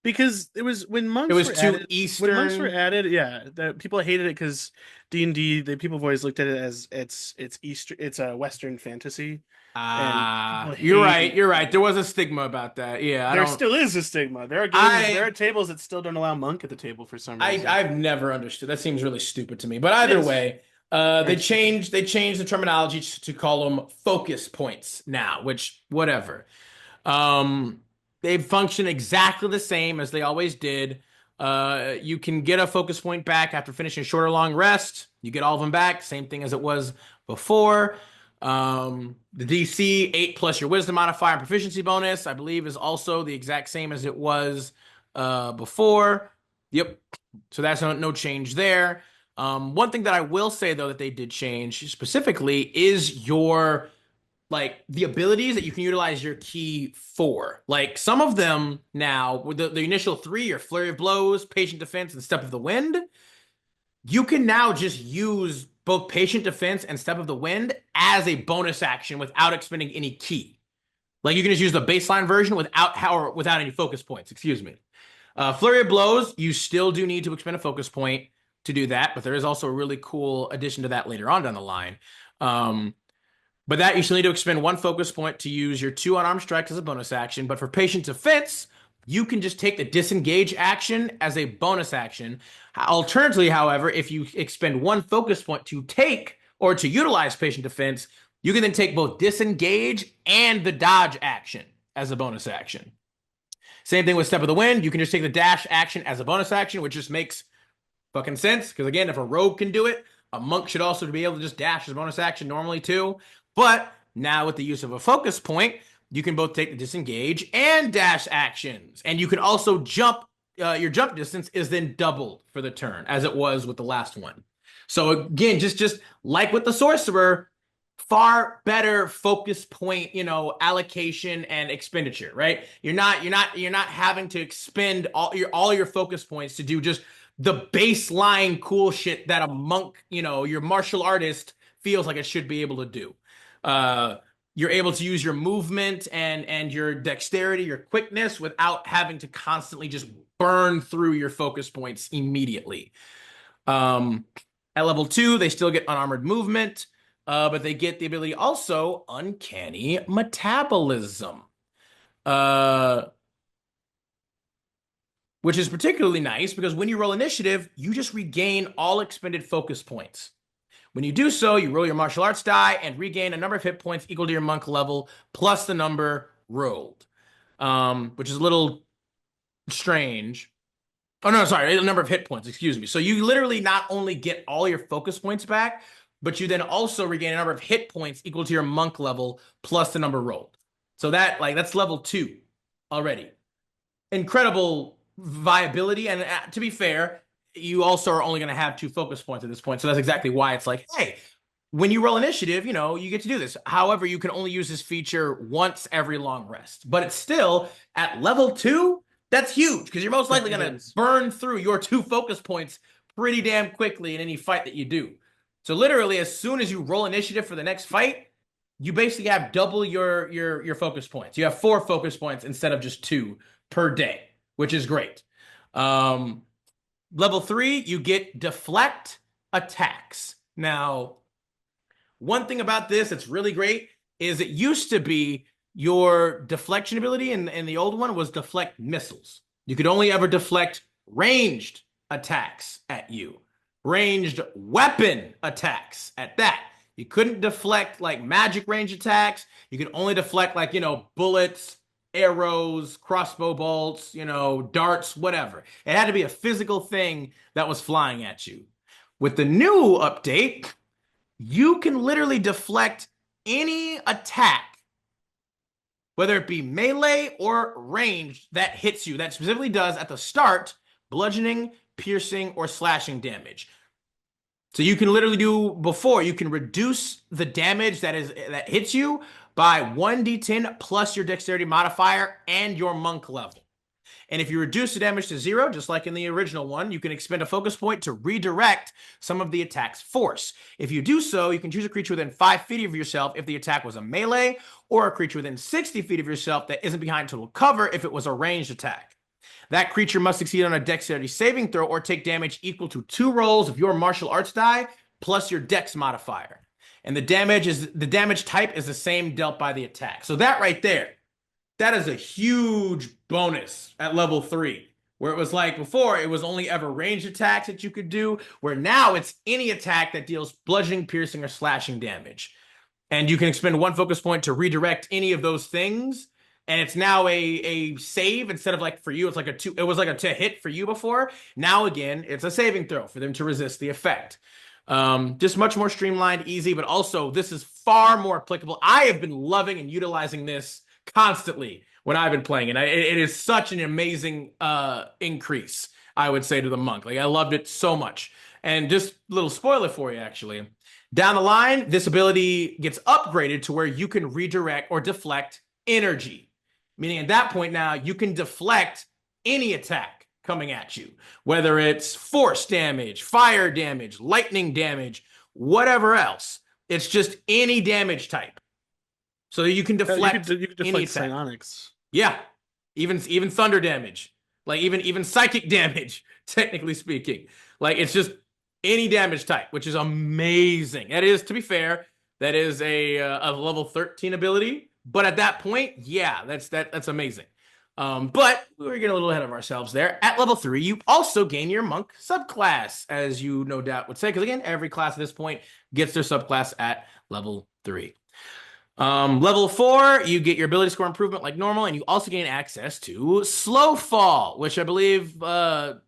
Because it was It was too when monks were Eastern. added, yeah, the people hated it because D&D, the people have always looked at it as it's Easter, it's a Western fantasy, and people You're right. hate You're right. There key. was a stigma about that. Yeah, I There don't. still is a stigma. There I are tables that still don't allow monk at the table for some I reason. I've never understood. That seems really stupid to me. But It either is way, very stupid. they changed the terminology to call them focus points now, which whatever. Um, they function exactly the same as they always did. You can get a focus point back after finishing a short or long rest. You get all of them back, same thing as it was before. The DC 8 plus your wisdom modifier and proficiency bonus, I believe, is also the exact same as it was before. Yep. So that's no change there. One thing that I will say though that they did change specifically is your like the abilities that you can utilize your key for. Like some of them now, with the initial three are Flurry of Blows, Patient Defense, and Step of the Wind. You can now just use both Patient Defense and Step of the Wind as a bonus action without expending any key. Like you can just use the baseline version without any focus points, excuse me. Flurry of Blows, you still do need to expend a focus point to do that, but there is also a really cool addition to that later on down the line. But that you still need to expend one focus point to use your 2 unarmed strikes as a bonus action. But for Patient Defense, you can just take the disengage action as a bonus action. Alternatively, however, if you expend one focus point to take or to utilize Patient Defense, you can then take both disengage and the dodge action as a bonus action. Same thing with Step of the Wind. You can just take the dash action as a bonus action, which just makes fucking sense. Because again, if a rogue can do it, a monk should also be able to just dash as a bonus action normally too. But now with the use of a focus point, you can both take the disengage and dash actions. And you can also jump. Your jump distance is then doubled for the turn, as it was with the last one. So again, just like with the Sorcerer, far better focus point, allocation and expenditure, right? You're not having to expend all your focus points to do just the baseline cool shit that a monk, your martial artist feels like it should be able to do. You're able to use your movement and your dexterity, your quickness without having to constantly just burn through your focus points immediately. At level 2, they still get unarmored movement, but they get the ability also uncanny metabolism, which is particularly nice because when you roll initiative, you just regain all expended focus points. When you do so, you roll your martial arts die and regain a number of hit points equal to your monk level plus the number rolled, which is a little strange. Oh, no, sorry, a number of hit points, excuse me. So you literally not only get all your focus points back, but you then also regain a number of hit points equal to your monk level plus the number rolled. So that's level 2 already. Incredible viability. And to be fair, you also are only going to have 2 focus points at this point. So that's exactly why it's like, hey, when you roll initiative, you get to do this. However, you can only use this feature once every long rest. But it's still at level 2, that's huge because you're most likely going to burn through your 2 focus points pretty damn quickly in any fight that you do. So literally, as soon as you roll initiative for the next fight, you basically have double your focus points. You have 4 focus points instead of just 2 per day, which is great. Level 3, you get deflect attacks. Now, one thing about this that's really great is it used to be your deflection ability in the old one was deflect missiles. You could only ever deflect ranged attacks at you. Ranged weapon attacks at that. You couldn't deflect like magic range attacks. You could only deflect like, bullets, arrows, crossbow bolts, darts, whatever. It had to be a physical thing that was flying at you. With the new update, you can literally deflect any attack, whether it be melee or ranged, that hits you, that specifically does at the start bludgeoning, piercing, or slashing damage. So you can literally you can reduce the damage that hits you by 1d10 plus your dexterity modifier and your monk level. And if you reduce the damage to 0, just like in the original one, you can expend a focus point to redirect some of the attack's force. If you do so, you can choose a creature within 5 feet of yourself if the attack was a melee, or a creature within 60 feet of yourself that isn't behind total cover if it was a ranged attack. That creature must succeed on a dexterity saving throw or take damage equal to 2 rolls of your martial arts die plus your dex modifier. And the damage type is the same dealt by the attack. So that right there, that is a huge bonus at level 3. Where it was like before, it was only ever ranged attacks that you could do, where now it's any attack that deals bludgeoning, piercing, or slashing damage. And you can expend 1 focus point to redirect any of those things. And it's now a save instead of like for you, it's like it was like a to hit for you before. Now again, it's a saving throw for them to resist the effect. Just much more streamlined, easy, but also this is far more applicable. I have been loving and utilizing this constantly when I've been playing, and it is such an amazing increase, I would say, to the monk. Like I loved it so much. And just a little spoiler for you, actually. Down the line, this ability gets upgraded to where you can redirect or deflect energy. Meaning at that point now, you can deflect any attack coming at you, whether it's force damage, fire damage, lightning damage, whatever else. It's just any damage type. So you can deflect you could deflect any attack. psionics. Yeah, even thunder damage. Like even psychic damage, technically speaking. Like it's just any damage type, which is amazing. That is, to be fair, that is a level 13 ability. But at that point, yeah, that's amazing. But we were getting a little ahead of ourselves there. At level 3, you also gain your monk subclass, as you no doubt would say, because again, every class at this point gets their subclass at level 3. Level 4, you get your ability score improvement like normal, and you also gain access to Slow Fall, which I believe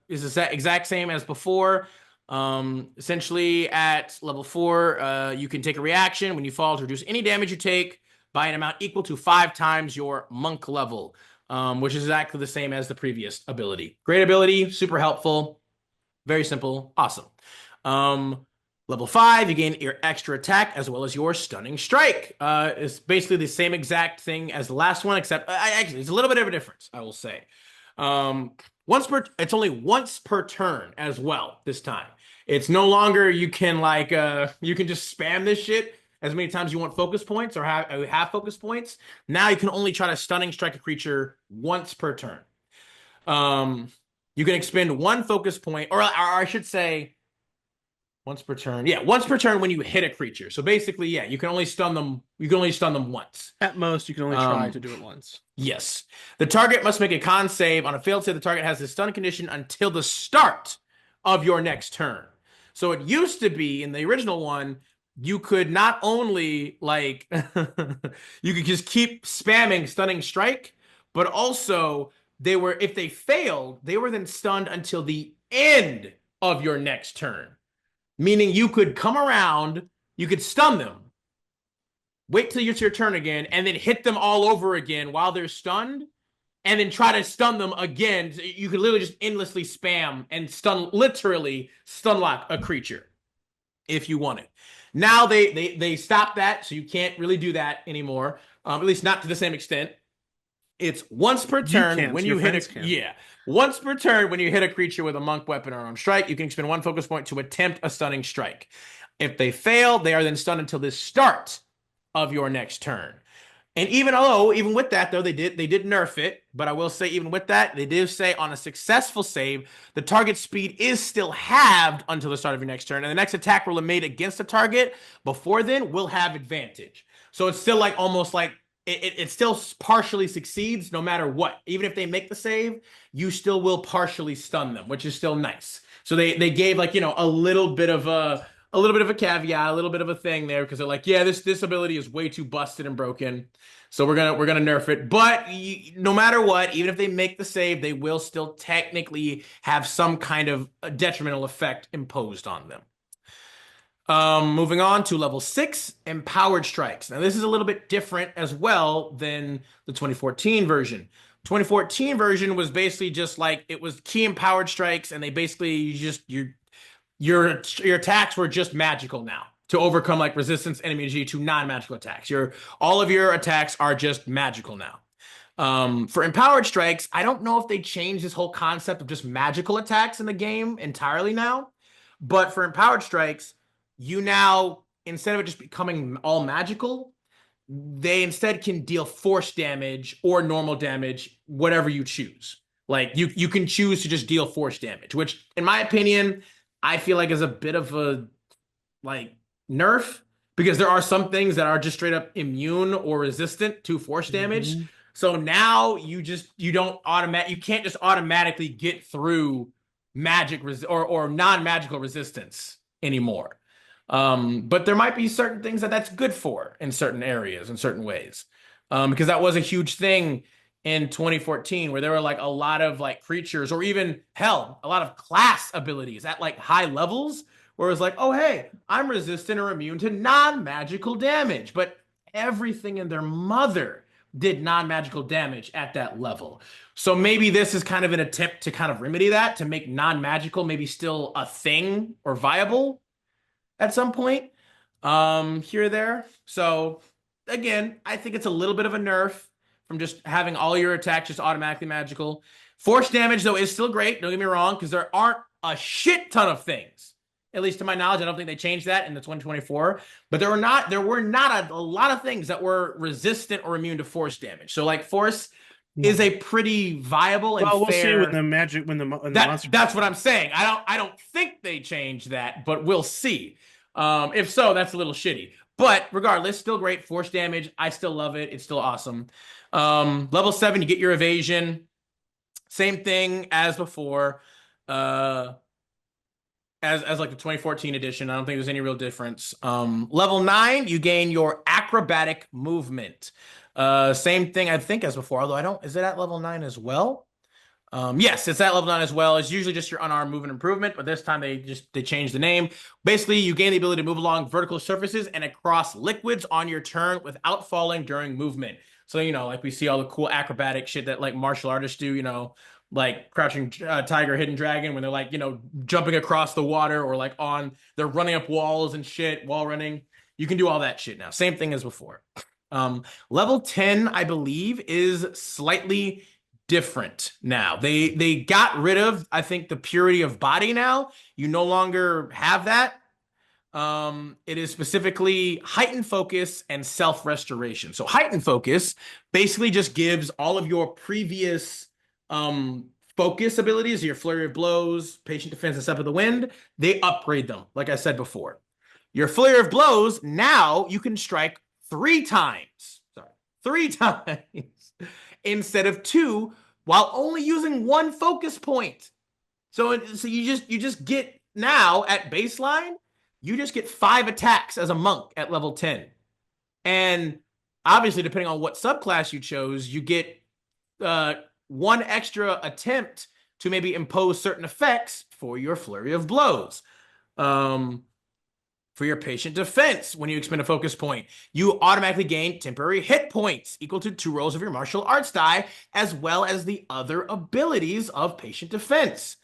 is the exact same as before. Essentially, at level 4, you can take a reaction when you fall to reduce any damage you take by an amount equal to 5 times your monk level, which is exactly the same as the previous ability. Great ability, super helpful, very simple, awesome. Level 5, you gain your extra attack as well as your stunning strike. It's basically the same exact thing as the last one, except actually, it's a little bit of a difference, I will say. It's only once per turn as well this time. It's no longer you can you can just spam this shit as many times you want focus points or have focus points. Now you can only try to stunning strike a creature once per turn. You can expend 1 focus point, or I should say, once per turn. Yeah, once per turn when you hit a creature. So basically, yeah, you can only stun them. You can only stun them once. At most, you can only try to do it once. Yes. The target must make a con save. On a failed save, the target has the stun condition until the start of your next turn. So it used to be in the original one, you could not only you could just keep spamming stunning strike, but also if they failed, they were then stunned until the end of your next turn. Meaning you could come around, you could stun them, wait till it's your turn again, and then hit them all over again while they're stunned, and then try to stun them again. You could literally just endlessly spam and literally stun lock a creature if you wanted. Now they stopped that, so you can't really do that anymore, at least not to the same extent. It's once per turn when you hit once per turn when you hit a creature with a monk weapon or armed strike, you can expend 1 focus point to attempt a stunning strike. If they fail, they are then stunned until the start of your next turn. And even with that though, they did nerf it, but I will say even with that, they did say on a successful save, the target speed is still halved until the start of your next turn, and the next attack roll made against the target before then will have advantage. So it's still almost like it still partially succeeds no matter what. Even if they make the save, you still will partially stun them, which is still nice. So they gave a little bit of a caveat, a little bit of a thing there, because they're like, yeah, this ability is way too busted and broken, so we're gonna nerf it. But no matter what, even if they make the save, they will still technically have some kind of a detrimental effect imposed on them. Moving on to level 6, Empowered Strikes. Now, this is a little bit different as well than the 2014 version. 2014 version was basically just it was key Empowered Strikes, and they basically your attacks were just magical now to overcome resistance and immunity to non-magical attacks. All of your attacks are just magical now. For Empowered Strikes, I don't know if they changed this whole concept of just magical attacks in the game entirely now, but for Empowered Strikes, you now, instead of it just becoming all magical, they instead can deal force damage or normal damage, whatever you choose. You can choose to just deal force damage, which, in my opinion, I feel like is a bit of a nerf, because there are some things that are just straight up immune or resistant to force damage. Mm-hmm. So now you can't just automatically get through magic or non-magical resistance anymore. But there might be certain things that's good for in certain areas, in certain ways. Because that was a huge thing in 2014, where there were a lot of creatures, or even hell, a lot of class abilities at high levels, where it was oh, hey, I'm resistant or immune to non-magical damage. But everything in their mother did non-magical damage at that level. So maybe this is kind of an attempt to kind of remedy that, to make non-magical maybe still a thing or viable at some point, here or there. So again, I think it's a little bit of a nerf from just having all your attacks just automatically magical. Force damage, though, is still great. Don't get me wrong, because there aren't a shit ton of things. At least to my knowledge, I don't think they changed that in the 2024. But there were not a lot of things that were resistant or immune to force damage. So force Yeah. is a pretty viable and Well, we'll see when fair. the magic when the That monster that's what comes I'm saying. I don't think they changed that, but we'll see. If so, that's a little shitty. But regardless, still great. Force damage. I still love it. It's still awesome. Level 7, you get your evasion. Same thing as before. Uh, as like the 2014 edition. I don't think there's any real difference. Level 9, you gain your acrobatic movement. Same thing I think as before, although I don't, is it at level 9 as well? Yes, it's at level 9 as well. It's usually just your unarmed movement improvement, but this time they changed the name. Basically, you gain the ability to move along vertical surfaces and across liquids on your turn without falling during movement. So, like we see all the cool acrobatic shit that like martial artists do, like Crouching Tiger, Hidden Dragon, when they're like, jumping across the water or like they're running up walls and shit, wall running. You can do all that shit now. Same thing as before. Level 10, I believe, is slightly different now. They got rid of, I think, the purity of body now. You no longer have that. It is specifically heightened focus and self-restoration. So heightened focus basically just gives all of your previous focus abilities, your flurry of blows, patient defense, and step of the wind, they upgrade them, like I said before. Your flurry of blows, now you can strike 3 times. Sorry, 3 times instead of 2, while only using 1 focus point. So you just get now at baseline, you just get 5 attacks as a monk at level 10. And obviously, depending on what subclass you chose, you get 1 extra attempt to maybe impose certain effects for your flurry of blows. Um, for your patient defense, when you expend a focus point, you automatically gain temporary hit points equal to 2 rolls of your martial arts die, as well as the other abilities of patient defense.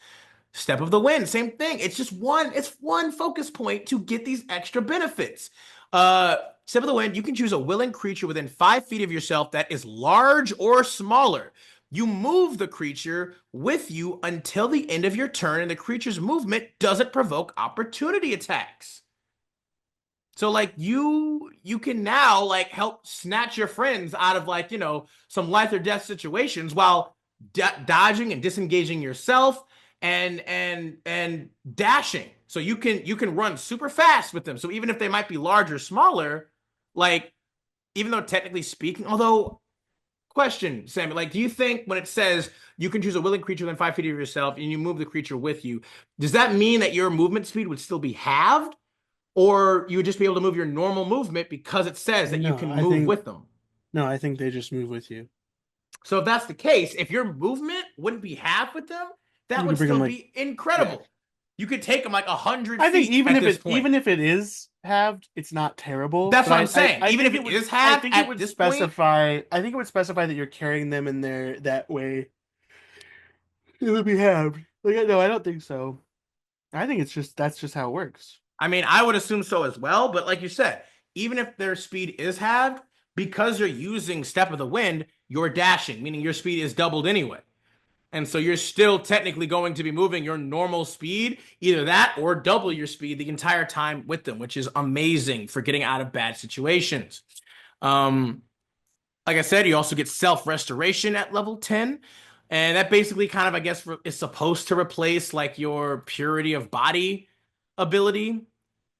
Step of the Wind, same thing. It's one focus point to get these extra benefits. Step of the Wind, you can choose a willing creature within 5 feet of yourself that is large or smaller. You move the creature with you until the end of your turn, and the creature's movement doesn't provoke opportunity attacks. So like you can now like help snatch your friends out of like, some life or death situations while dodging and disengaging yourself and dashing. So you can run super fast with them. So even if they might be larger or smaller, like even though technically speaking, although question, Sammy, like do you think when it says you can choose a willing creature within 5 feet of yourself and you move the creature with you, does that mean that your movement speed would still be halved? Or you would just be able to move your normal movement because it says that you No, can I move think with them. no, I think they just move with you. So if that's the case, if your movement wouldn't be half with them, that You would could bring them still like be yeah. incredible. You could take them like 100 I think feet even at if this it point. even if it is halved, it's not terrible. That's But what I'm I saying. I Even if think it it would is half it at would this point, specify that you're carrying them in there that way. It would be halved. Like no, I don't think so. I think that's just how it works. I mean, I would assume so as well. But like you said, even if their speed is halved, because you're using Step of the Wind, you're dashing, meaning your speed is doubled anyway. And so you're still technically going to be moving your normal speed, either that or double your speed the entire time with them, which is amazing for getting out of bad situations. Um, like I said, you also get self-restoration at level 10. And that basically kind of, I guess, is supposed to replace like your purity of body ability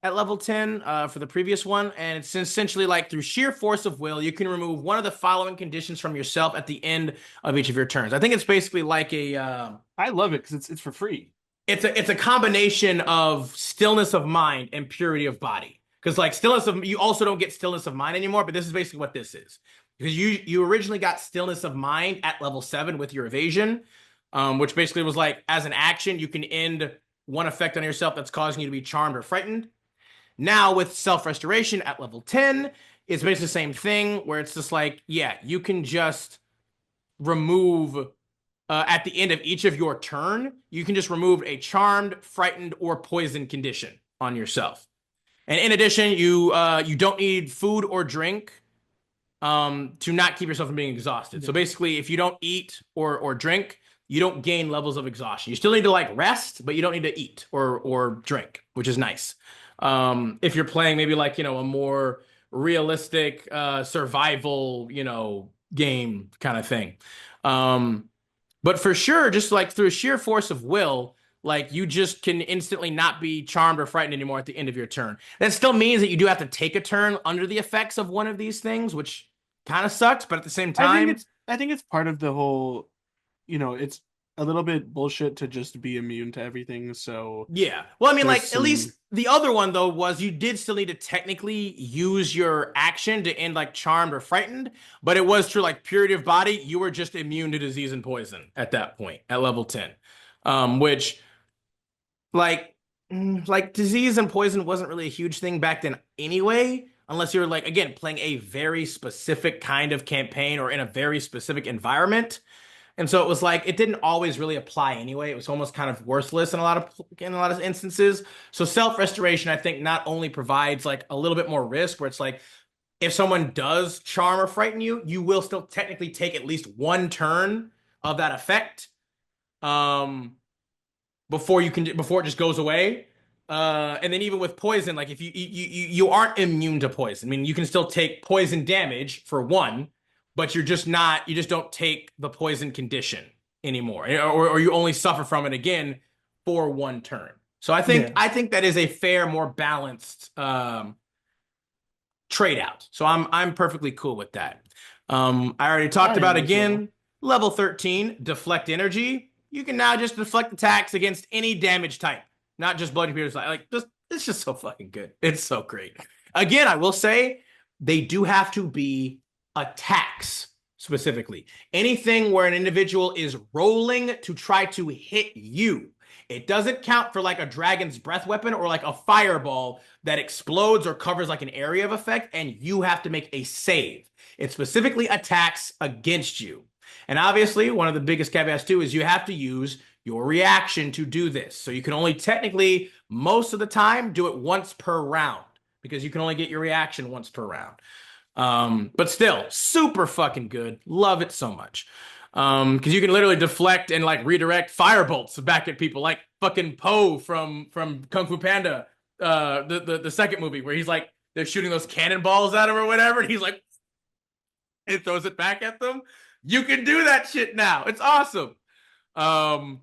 at level 10 for the previous one. And it's essentially like through sheer force of will, you can remove one of the following conditions from yourself at the end of each of your turns. I think it's basically like I love it because it's for free. it's a combination of stillness of mind and purity of body. Because like you also don't get stillness of mind anymore, but this is basically what this is. Because you originally got stillness of mind at level 7 with your evasion, which basically was like as an action, you can end one effect on yourself that's causing you to be charmed or frightened. Now with self-restoration at level 10, it's basically the same thing where it's just like, yeah, you can just remove at the end of each of your turn, you can just remove a charmed, frightened, or poisoned condition on yourself. And in addition, you don't need food or drink to not keep yourself from being exhausted. So Yeah. basically, if you don't eat or drink, you don't gain levels of exhaustion. You still need to like rest, but you don't need to eat or drink, which is nice. If you're playing maybe like a more realistic survival game kind of thing. Um, but for sure, just like through sheer force of will, like you just can instantly not be charmed or frightened anymore at the end of your turn. That still means that you do have to take a turn under the effects of one of these things, which kind of sucks, but at the same time, I think it's part of the whole, it's a little bit bullshit to just be immune to everything. So yeah. Well, I mean, there's like at some, least the other one though was you did still need to technically use your action to end like charmed or frightened, but it was true like purity of body, you were just immune to disease and poison at that point at level 10. Which like like disease and poison wasn't really a huge thing back then anyway, unless you were like again playing a very specific kind of campaign or in a very specific environment. And so it was like it didn't always really apply anyway. It was almost kind of worthless in a lot of instances. So self-restoration, I think, not only provides like a little bit more risk, where it's like if someone does charm or frighten you, you will still technically take at least one turn of that effect. Um, before it just goes away. And then even with poison, like if you aren't immune to poison. I mean, you can still take poison damage for one, but you just don't take the poison condition anymore, or you only suffer from it again for one turn. So yeah, I think that is a fair, more balanced trade out. So I'm perfectly cool with that. I already talked I about am as well. again level 13 deflect energy. You can now just deflect attacks against any damage type, not just blood computers. Like just it's just so fucking good. It's so great. Again, I will say they do have to be attacks specifically. Anything where an individual is rolling to try to hit you. It doesn't count for like a dragon's breath weapon or like a fireball that explodes or covers like an area of effect, and you have to make a save. It specifically attacks against you. And obviously, one of the biggest caveats too is you have to use your reaction to do this. So you can only technically, most of the time, do it once per round because you can only get your reaction once per round. But still, super fucking good. Love it so much. Because you can literally deflect and like redirect firebolts back at people, like fucking Poe from Kung Fu Panda, the second movie where he's like they're shooting those cannonballs at him or whatever, and he's like it throws it back at them. You can do that shit now. It's awesome. Um,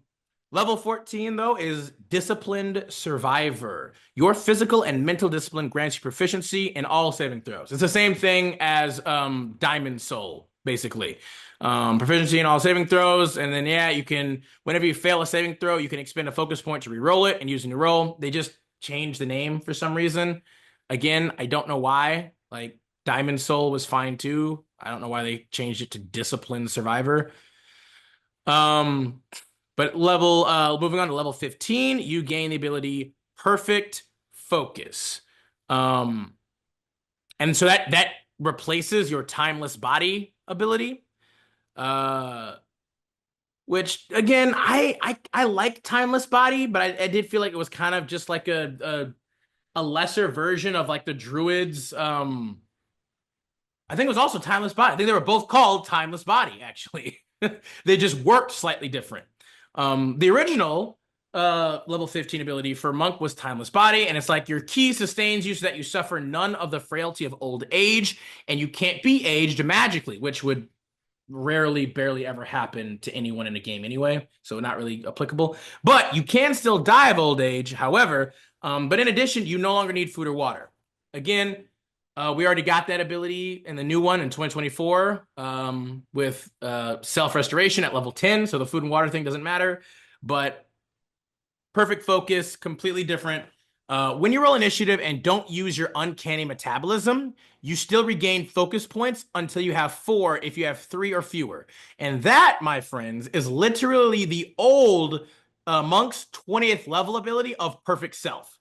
Level 14, though, is Disciplined Survivor. Your physical and mental discipline grants you proficiency in all saving throws. It's the same thing as Diamond Soul, basically. Proficiency in all saving throws, and then, yeah, you can, whenever you fail a saving throw, you can expend a focus point to re-roll it and use a new roll. They just changed the name for some reason. Again, I don't know why. Like, Diamond Soul was fine too. I don't know why they changed it to Disciplined Survivor. Um, but moving on to level 15, you gain the ability Perfect Focus. Um, and so that replaces your Timeless Body ability. Uh, which again, I like Timeless Body, but I did feel like it was kind of just like a lesser version of like the Druids. I think it was also Timeless Body. I think they were both called Timeless Body, actually. They just worked slightly different. The original level 15 ability for Monk was Timeless Body, and it's like your key sustains you so that you suffer none of the frailty of old age, and you can't be aged magically, which would rarely, barely ever happen to anyone in a game anyway, so not really applicable. But you can still die of old age, however, but in addition, you no longer need food or water. Again, we already got that ability in the new one in 2024 with self-restoration at level 10, so the food and water thing doesn't matter. But perfect focus, completely different. When you roll initiative and don't use your uncanny metabolism, you still regain focus points until you have 4 if you have 3 or fewer. And that, my friends, is literally the old Monk's 20th level ability of Perfect Self.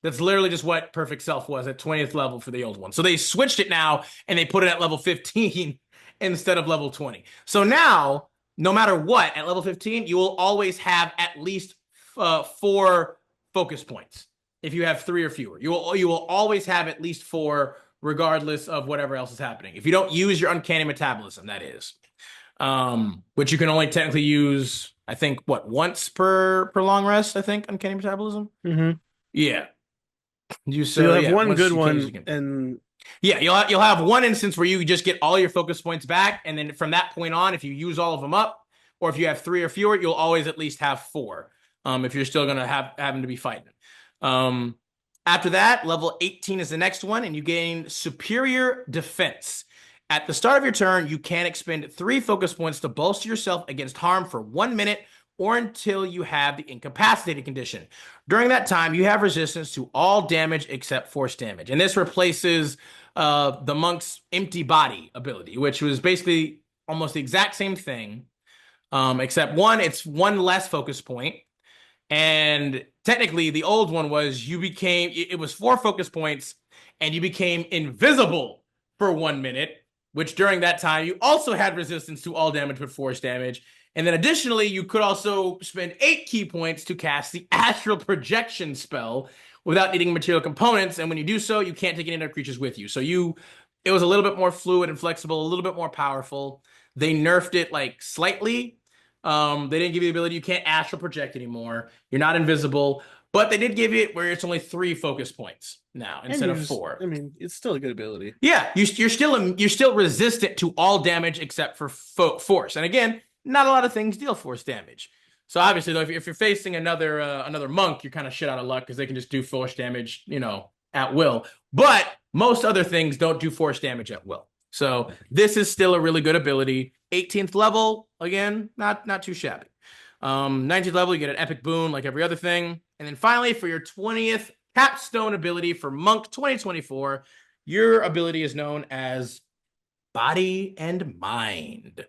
That's literally just what Perfect Self was at 20th level for the old one. So they switched it now and they put it at level 15 instead of level 20. So now, no matter what, at level 15, you will always have at least 4 focus points. If you have 3 or fewer, you will always have at least 4, regardless of whatever else is happening. If you don't use your uncanny metabolism, that is, which you can only technically use, I think, what once per long rest. I think uncanny metabolism. Hmm. Yeah. You So you'll so have yeah, one once good you can't use it one, again. and Yeah, you'll have one instance where you just get all your focus points back, and then from that point on, if you use all of them up, or if you have three or fewer, you'll always at least have four. If you're still gonna have having to be fighting. Um, After that, level 18 is the next one, and you gain superior defense. At the start of your turn, you can expend three focus points to bolster yourself against harm for 1 minute or until you have the incapacitated condition. During that time, you have resistance to all damage except force damage. And this replaces the monk's empty body ability, which was basically almost the exact same thing, except one, it's one less focus point. And technically, the old one was it was four focus points, and you became invisible for 1 minute, which during that time, you also had resistance to all damage but force damage. And then additionally, you could also spend 8 ki points to cast the astral projection spell without needing material components. And when you do so, you can't take any other creatures with you. It was a little bit more fluid and flexible, a little bit more powerful. They nerfed it like slightly. They didn't give you the ability, you can't astral project anymore. You're not invisible, but they did give you it where it's only 3 focus points now And instead of four. I mean, it's still a good ability. Yeah, you're still resistant to all damage except for force. And again, not a lot of things deal force damage. So obviously, though, if you're facing another monk, you're kind of shit out of luck because they can just do force damage, at will. But most other things don't do force damage at will. So this is still a really good ability. 18th level, again, not too shabby. 19th level, you get an epic boon like every other thing. And then finally, for your 20th capstone ability for Monk 2024, your ability is known as Body and Mind.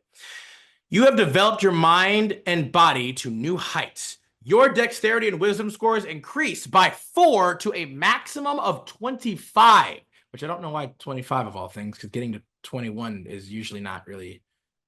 You have developed your mind and body to new heights. Your dexterity and wisdom scores increase by 4 to a maximum of 25, which I don't know why 25 of all things, because getting to 21 is usually not really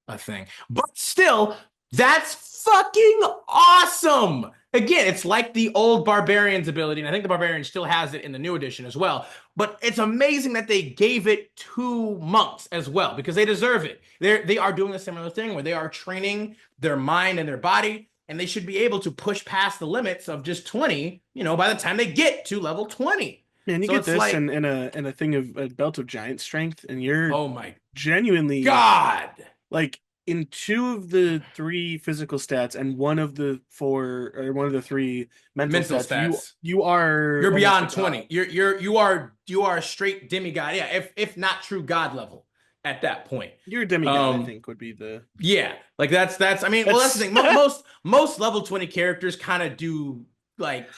a thing. But still, that's fucking awesome. Again, it's like the old Barbarian's ability, and I think the Barbarian still has it in the new edition as well. But it's amazing that they gave it to monks as well, because they deserve it. They are doing a similar thing where they are training their mind and their body, and they should be able to push past the limits of just 20, by the time they get to level 20. Man, you So get it's this like, and a thing of a belt of giant strength, and you're oh my genuinely God. like in two of the three physical stats and one of the four or one of the three mental Mental stats, you stats. you are You're almost a beyond god. 20. You are a straight demigod. Yeah, if not true god level at that point. You're a demigod, I Um, think, would be the yeah, like that's I mean, well, that's the that's thing. Most level 20 characters kind of do like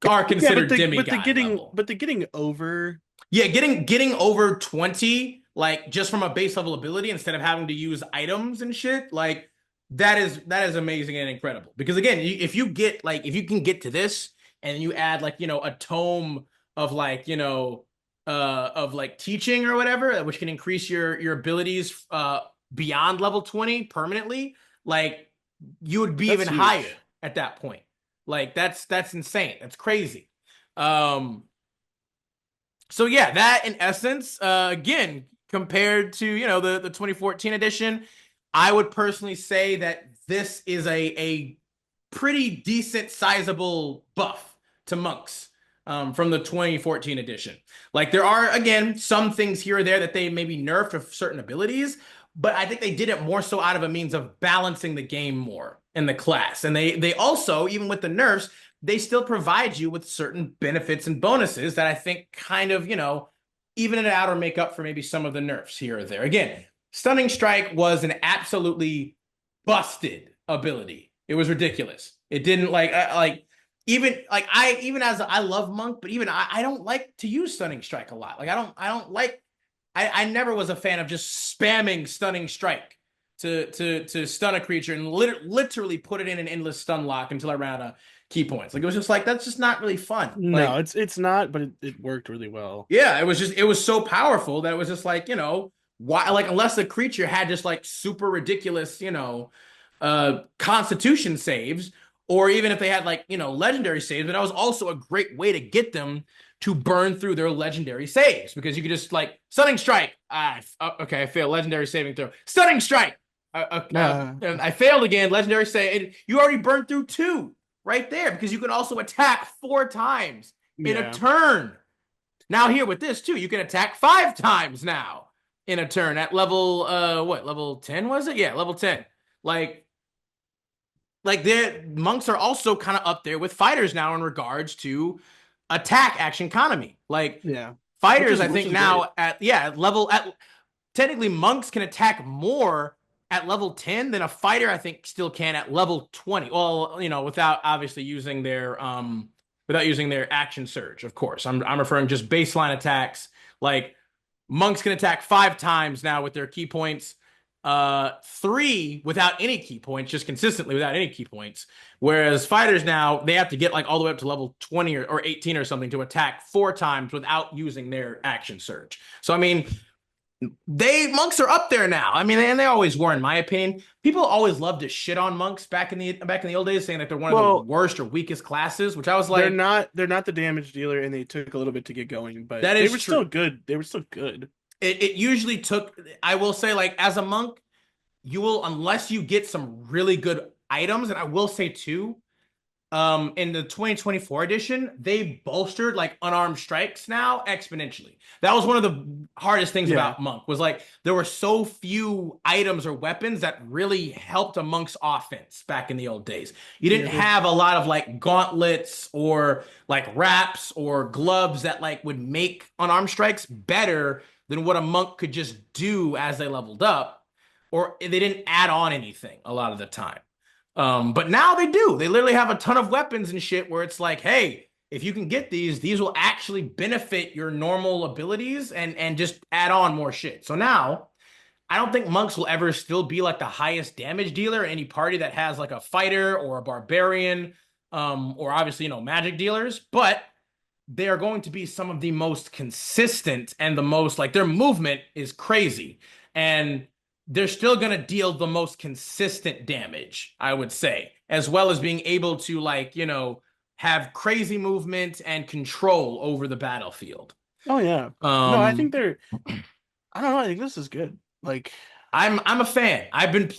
are yeah, considered demigod level. but the getting over. Yeah, getting over 20, like just from a base level ability instead of having to use items and shit, like that is amazing and incredible. Because again, if you can get to this and you add like, a tome of like, of like teaching or whatever, which can increase your abilities beyond level 20 permanently, like you would be That's even higher huge. at that point. Like that's insane. That's crazy. Um so yeah, that in essence, again, compared to the 2014 edition, I would personally say that this is a pretty decent, sizable buff to monks from the 2014 edition. Like there are again some things here or there that they maybe nerfed of certain abilities, but I think they did it more so out of a means of balancing the game more in the class. And they also, even with the nerfs, they still provide you with certain benefits and bonuses that I think kind of, even it out or make up for maybe some of the nerfs here or there. Again, Stunning Strike was an absolutely busted ability. It was ridiculous. It didn't even as I love Monk, but even I don't like to use Stunning Strike a lot. Like I don't like I never was a fan of just spamming Stunning Strike to stun a creature and literally put it in an endless stun lock until I ran out of key points. Like it was just like that's just not really fun. No, Like it's not, but it worked really well. yeah, it was so powerful that it was just like, why like unless the creature had just like super ridiculous, constitution saves, or even if they had like, legendary saves, but that was also a great way to get them to burn through their legendary saves because you could just like stunning strike. Okay, I failed legendary saving throw. Stunning strike. I failed again. Legendary save. You already burned through 2 right there because you can also attack 4 times in a Yeah. turn. Now here with this too, you can attack 5 times now in a turn at level what, level 10 was it? Yeah, level 10. Like their monks are also kind of up there with fighters now in regards to attack action economy. Like Yeah, fighters, I which think is great. now at yeah, level at technically monks can attack more at level 10 than a fighter I think still can at level 20. Well, without obviously using their action surge, of course. I'm referring just baseline attacks. Like monks can attack 5 times now with their key points. 3 without any key points, just consistently without any key points. Whereas fighters now, they have to get like all the way up to level 20 or 18 or something to attack 4 times without using their action surge. So I mean, they monks are up there now. I mean, and they always were, in my opinion. People always loved to shit on monks back in the old days, saying that they're one of the Well, worst or weakest classes, which I was like, they're not the damage dealer, and they took a little bit to get going, but that they is were still true. good. They were still good. It usually took, I will say, like as a monk, you will, unless you get some really good items, and I will say too, in the 2024 edition, they bolstered like unarmed strikes now exponentially. That was one of the hardest things Yeah, about Monk, was like there were so few items or weapons that really helped a Monk's offense back in the old days. You didn't yeah, they have a lot of like gauntlets or like wraps or gloves that like would make unarmed strikes better than what a monk could just do as they leveled up, or they didn't add on anything a lot of the time. But now they do. They literally have a ton of weapons and shit where it's like, hey, if you can get these will actually benefit your normal abilities and just add on more shit. So now I don't think monks will ever still be like the highest damage dealer in any party that has like a fighter or a barbarian, or obviously, magic dealers, but they are going to be some of the most consistent and the most like their movement is crazy. And they're still going to deal the most consistent damage, I would say, as well as being able to like, have crazy movement and control over the battlefield. Oh yeah. No, I think Um, they're. I don't know. I think this is good. Like, I'm a fan. I've been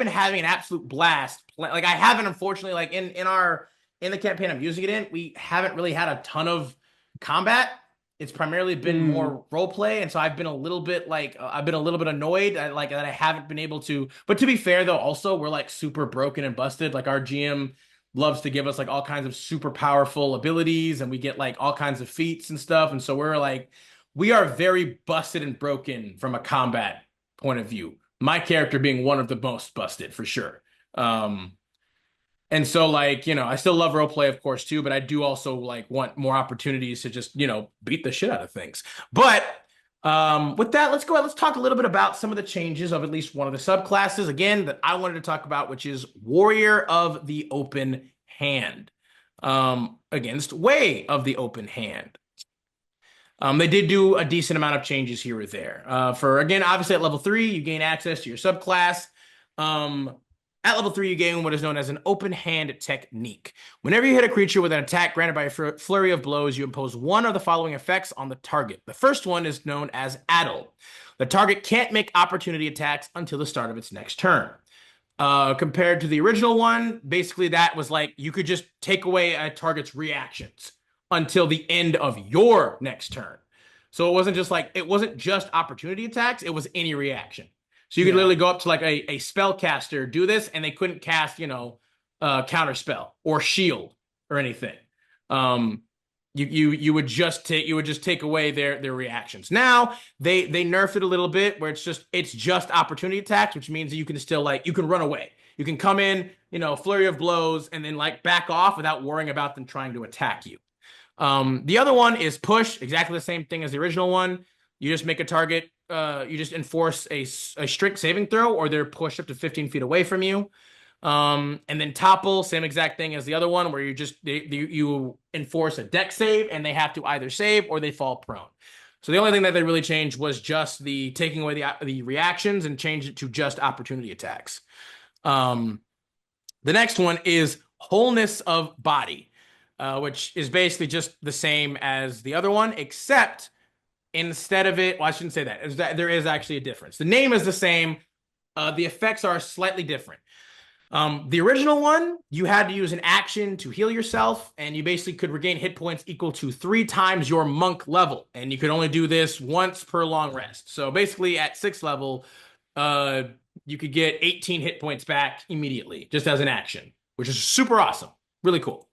having an absolute blast. Like I haven't, unfortunately, like in the campaign I'm using it in, we haven't really had a ton of combat. It's primarily been mm, more role play, and so I've been a little bit like I've been a little bit annoyed like that I haven't been able to. But to be fair though, also we're like super broken and busted. Like our GM loves to give us like all kinds of super powerful abilities, and we get like all kinds of feats and stuff, and so we are very busted and broken from a combat point of view. My character being one of the most busted for sure. Um, and so like, I still love role play, of course, too, but I do also like want more opportunities to just, beat the shit out of things. But with that, let's go ahead. Let's talk a little bit about some of the changes of at least one of the subclasses again that I wanted to talk about, which is Warrior of the Open Hand, against Way of the Open Hand. They did do a decent amount of changes here or there. For again, obviously at level 3, you gain access to your subclass. Um, at level 3, you gain what is known as an open hand technique. Whenever you hit a creature with an attack granted by a flurry of blows, you impose one of the following effects on the target. The first one is known as Addle. The target can't make opportunity attacks until the start of its next turn. Compared to the original one, basically that was like you could just take away a target's reactions until the end of your next turn. So it wasn't just opportunity attacks, it was any reaction. So you could yeah. literally go up to like a spellcaster, do this, and they couldn't cast, counter spell or shield or anything. Um, you would just take away their reactions. Now they nerfed it a little bit where it's just opportunity attacks, which means that you can still like you can run away. You can come in, flurry of blows, and then like back off without worrying about them trying to attack you. The other one is push, exactly the same thing as the original one. You just make a target, you just enforce a strict saving throw, or they're pushed up to 15 feet away from you. And then topple, same exact thing as the other one, where you enforce a dex save, and they have to either save or they fall prone. So the only thing that they really changed was just the taking away the reactions and change it to just opportunity attacks. Um, the next one is wholeness of body, which is basically just the same as the other one, except instead of it, well, I shouldn't say that. There is actually a difference. The name is the same. The effects are slightly different. The original one, you had to use an action to heal yourself, and you basically could regain hit points equal to 3 times your monk level. And you could only do this once per long rest. So basically, at 6th level, uh, you could get 18 hit points back immediately, just as an action, which is super awesome. Really cool.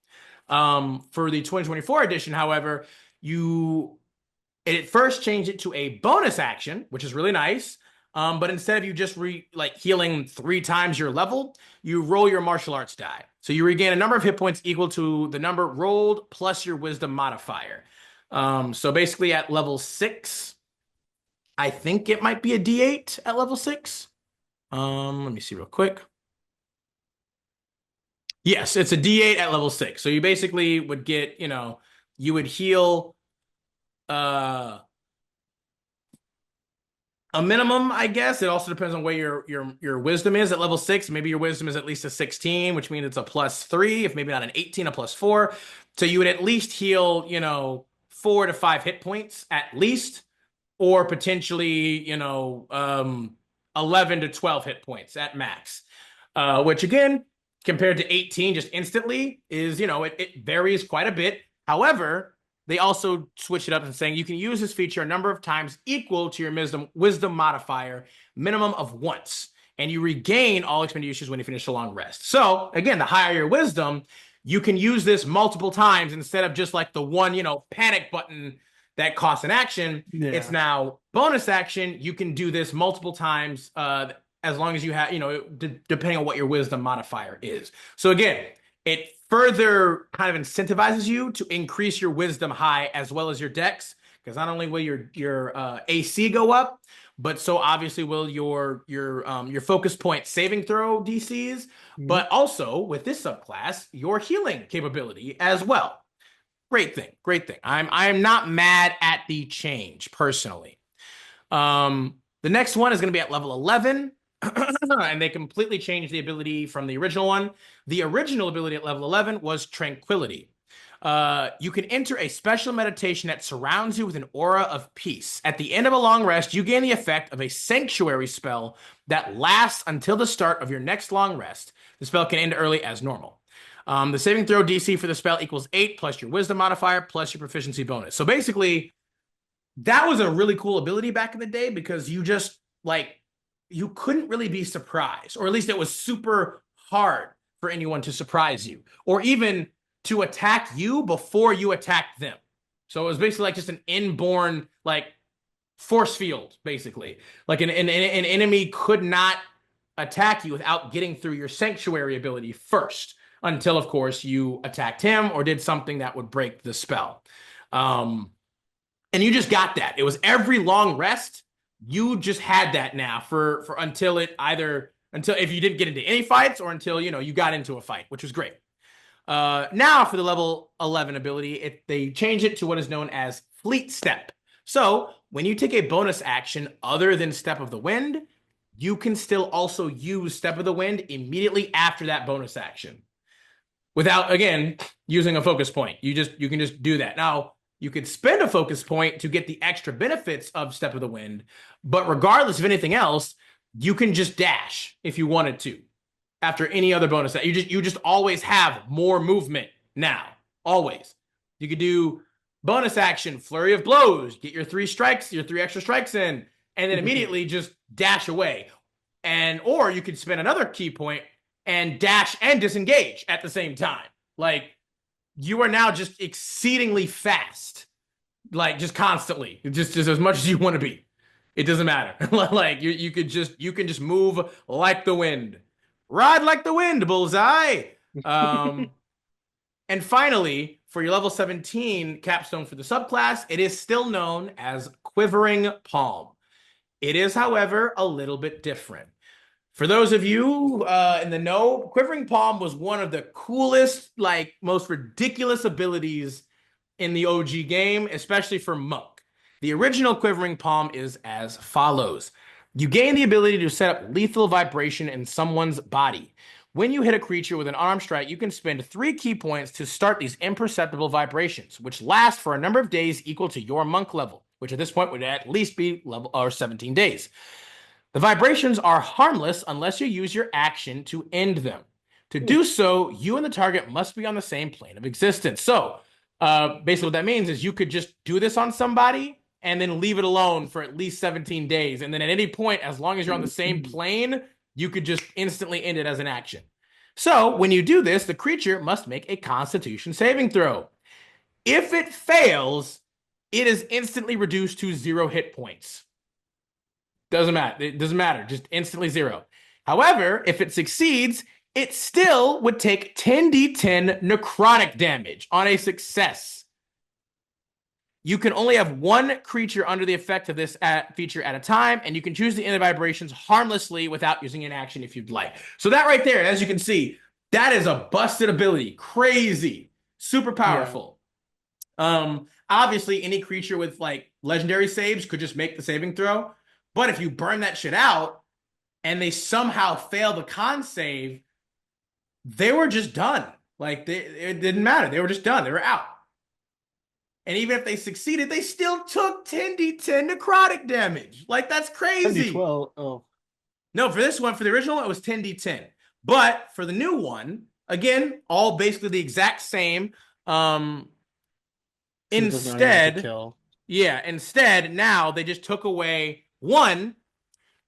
For the 2024 edition, however, you it first changed it to a bonus action, which is really nice. But instead of you just healing 3 times your level, you roll your martial arts die. So you regain a number of hit points equal to the number rolled plus your wisdom modifier. So basically at level 6, I think it might be a D8 at level 6. Let me see real quick. Yes, it's a D8 at level 6. So you basically would get, you would heal uh a minimum, I guess. It also depends on where your wisdom is at level 6. Maybe your wisdom is at least a 16, which means it's a +3. If maybe not an 18, a +4. So you would at least heal, 4 to 5 hit points at least, or potentially, 11 to 12 hit points at max. Which again, compared to 18 just instantly is, it varies quite a bit. However, they also switch it up and saying you can use this feature a number of times equal to your wisdom modifier, minimum of once, and you regain all expended issues when you finish a long rest. So again, the higher your wisdom, you can use this multiple times instead of just like the one, panic button that costs an action. Yeah. It's now bonus action. You can do this multiple times as long as you have, depending on what your wisdom modifier is. So again, it further kind of incentivizes you to increase your wisdom high as well as your dex, because not only will your AC go up, but so obviously will your focus point saving throw DCs, Mhm. but also with this subclass, your healing capability as well. Great thing, great thing. I'm not mad at the change personally. The next one is going to be at level 11. And they completely changed the ability from the original one. The original ability at level 11 was Tranquility. You can enter a special meditation that surrounds you with an aura of peace. At the end of a long rest, you gain the effect of a sanctuary spell that lasts until the start of your next long rest. The spell can end early as normal. The saving throw DC for the spell equals 8 plus your wisdom modifier plus your proficiency bonus. So basically, that was a really cool ability back in the day because you just you couldn't really be surprised, or at least it was super hard for anyone to surprise you, or even to attack you before you attacked them. So it was basically like just an inborn force field, basically. Like an enemy could not attack you without getting through your sanctuary ability first, until of course you attacked him or did something that would break the spell. And you just got that. It was every long rest. You just had that now for until if you didn't get into any fights or until you got into a fight, which was great. Now for the level 11 ability, they change it to what is known as Fleet Step. So when you take a bonus action other than Step of the Wind, you can still also use Step of the Wind immediately after that bonus action, without again using a focus point. You can just do that. Now, you could spend a focus point to get the extra benefits of Step of the Wind, but regardless of anything else, you can just dash if you wanted to after any other bonus. You just always have more movement now. Always. You could do bonus action, flurry of blows, get your 3 extra strikes in, and then immediately just dash away. Or you could spend another key point and dash and disengage at the same time. You are now just exceedingly fast, just constantly, just as much as you want to be. It doesn't matter. You can just move like the wind, ride like the wind, bullseye. And finally, for your level 17 capstone for the subclass, it is still known as Quivering Palm. It is, however, a little bit different. For those of you in the know, Quivering Palm was one of the coolest, most ridiculous abilities in the OG game, especially for Monk. The original Quivering Palm is as follows. You gain the ability to set up lethal vibration in someone's body. When you hit a creature with an armed strike, you can spend 3 key points to start these imperceptible vibrations, which last for a number of days equal to your Monk level, which at this point would at least be level 17 days. The vibrations are harmless unless you use your action to end them. To Hmm. do so, you and the target must be on the same plane of existence. So, basically, what that means is you could just do this on somebody and then leave it alone for at least 17 days. And then at any point, as long as you're on the same plane, you could just instantly end it as an action. So, when you do this, the creature must make a Constitution saving throw. If it fails, it is instantly reduced to 0 hit points. Doesn't matter. It doesn't matter. Just instantly 0. However, if it succeeds, it still would take 10d10 necrotic damage on a success. You can only have one creature under the effect of this feature at a time, and you can choose the end of vibrations harmlessly without using an action if you'd like. So that right there, as you can see, that is a busted ability. Crazy. Super Yeah. powerful. Obviously, any creature with like legendary saves could just make the saving throw. But if you burn that shit out and they somehow fail the con save, they were just done. Like it didn't matter. They were just done. They were out. And even if they succeeded, they still took 10d10 necrotic damage. Like that's crazy. 10d12. Oh, No, for this one, for the original, it was 10d10. But for the new one, again, all basically the exact same. because it doesn't automatically Instead, kill. yeah, instead, now they just took away one.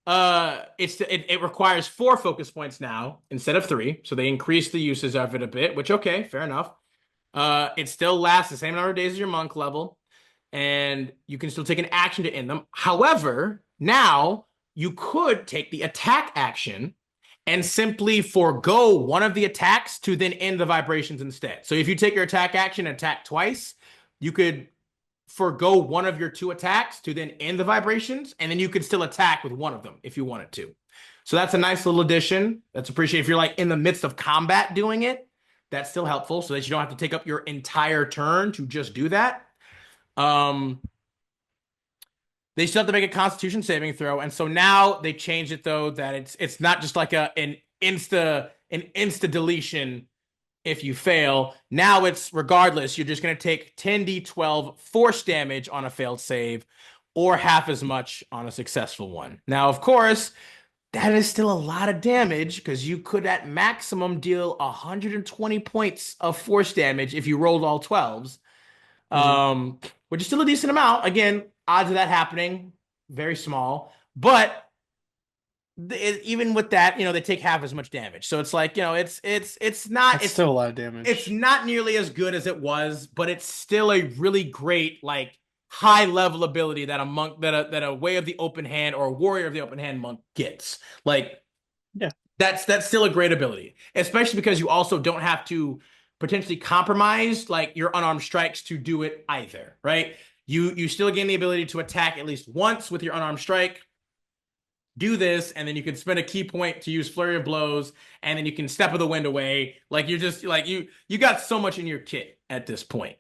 It requires 4 focus points now instead of 3, so they increased the uses of it a bit, which okay, fair enough. It still lasts the same number of days as your monk level, and you can still take an action to end them. However, now you could take the attack action and simply forego one of the attacks to then end the vibrations instead. So if you take your attack action and attack twice, you could forego one of your 2 attacks to then end the vibrations, and then you could still attack with one of them if you wanted to. So that's a nice little addition. That's appreciated. If you're like in the midst of combat doing it, that's still helpful so that you don't have to take up your entire turn to just do that. They still have to make a Constitution saving throw, and so now they changed it though that it's not just like an insta deletion if you fail. Now it's regardless, you're just going to take 10d12 force damage on a failed save or half as much on a successful one. Now, of course, that is still a lot of damage because you could at maximum deal 120 points of force damage if you rolled all 12s, Mhm. which is still a decent amount. Again, odds of that happening, very small. But even with that, they take half as much damage. So it's like, it's not That's still a lot of damage. it's not nearly as good as it was, but it's still a really great like high level ability that a monk that a way of the open hand or a warrior of the open hand monk gets. Like Yeah. that's still a great ability, especially because you also don't have to potentially compromise like your unarmed strikes to do it either, right? You still gain the ability to attack at least once with your unarmed strike, do this, and then you can spend a key point to use flurry of blows, and then you can step of the wind away. Like you're just like you got so much in your kit at this point.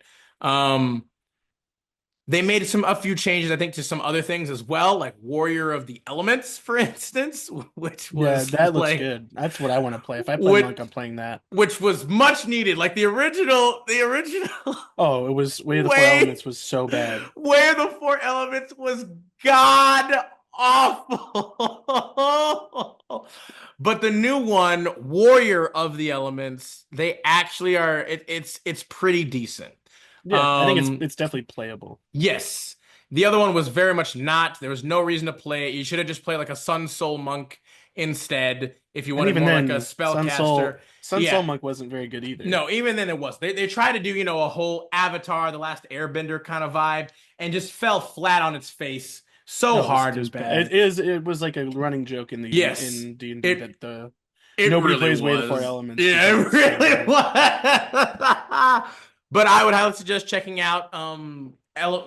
They made a few changes, I think, to some other things as well, like Warrior of the Elements, for instance, which Yeah, was that looks like good. That's what I want to play. If I play which monk, I'm playing that. which was much needed. Like the original Oh, it was Way of the Four way Elements was so bad. where the 4 elements was god awful. But the new one, Warrior of the Elements, they actually are it's pretty decent. Yeah, I think it's Um it's definitely playable. yes. The other one was very much not. There was no reason to play it. You should have just played like a Sun Soul Monk instead if you And wanted even more like a then, spellcaster. Sun Yeah. Soul Monk wasn't very good either. No, even then it was. They tried to do, a whole Avatar, The Last Airbender kind of vibe and just fell flat on its face so No, hard it and was bad. bad. It was like a running joke in the Yes, in D&D it that the it nobody really plays Way of the Four was. Elements Yeah, because it it's so really bad. was. But I would highly suggest checking out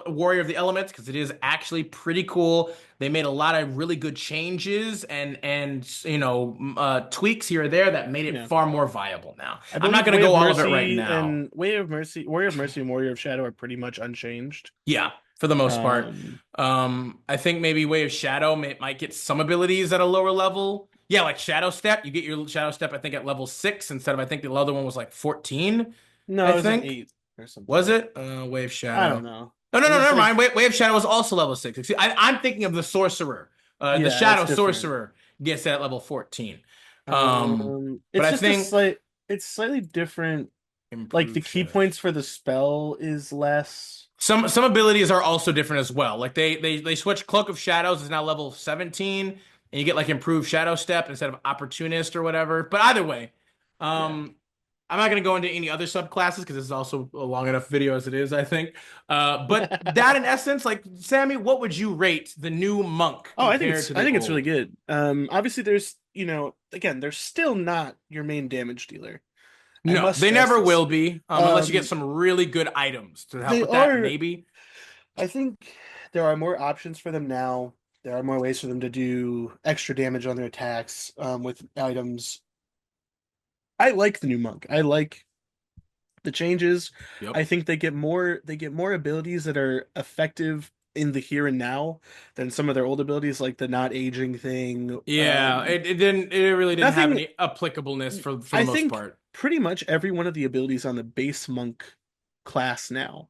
Warrior of the Elements because it is actually pretty cool. They made a lot of really good changes and tweaks here or there that made it Yeah. far more viable now. I I'm not believe going to Way of go all of it right Mercy now. and Way of Mercy, Warrior of Mercy and Warrior of Shadow are pretty much unchanged. Yeah, for the most part. Um, I think maybe Way of Shadow might get some abilities at a lower level. Yeah, like Shadow Step. You get your Shadow Step, I think, at level 6 instead of, I think the other one was like 14, no, I it was like think. 8 or Was something. it? Way of I don't Shadow. know. No, no, It no, was never like, mind. Way of Shadow was also level 6. I'm thinking of the Sorcerer. The yeah, it's Shadow different. Sorcerer gets it at level 14. Um, It's but I just a think slight. it's slightly different. Like the Improved key shadow. points for the spell is less. Some abilities are also different as well. Like they switch Cloak of Shadows is now level 17, and you get like improved Shadow Step instead of Opportunist or whatever. But either way, Yeah. um, I'm not gonna go into any other subclasses because this is also a long enough video as it is, I think. But that in essence, like Sammy, what would you rate the new monk Oh, compared to I the think it's really old? good. Obviously there's, again, they're still not your main damage dealer. I No, must they stress never this. will be, unless you get Um, some really good items to help they with that, are, maybe. I think there are more options for them now. There are more ways for them to do extra damage on their attacks, with items. I like the new monk. I like the changes. Yep. I think they get more abilities that are effective in the here and now than some of their old abilities, like the not aging thing. Yeah, it really didn't have Nothing. any applicableness for the I most think part. pretty much every one of the abilities on the base monk class now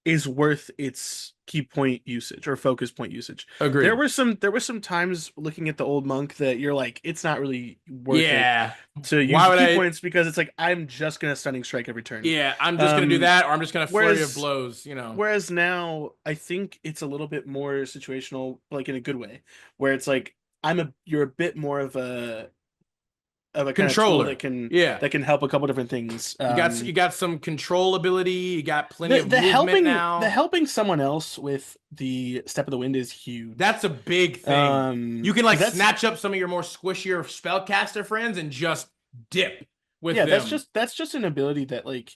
is worth its key point usage or focus point usage. There Agreed. were some times looking at the old monk that you're like, it's not really worth it Yeah. to use Why the would key I? points because it's like I'm just gonna stunning strike every turn. Yeah, I'm just gonna do Um, that, or I'm just gonna flurry of whereas blows, you know. whereas now I think it's a little bit more situational, like in a good way, where it's like you're a bit more of a kind of tool that Controller. can Yeah. help a couple different things. You got some control ability, you got plenty The of the movement helping the now. helping someone else with the step of the wind is That's huge. a big thing. You can Because like that's snatch up some of your more squishier spellcaster friends and just dip with yeah, that's them. just an ability that like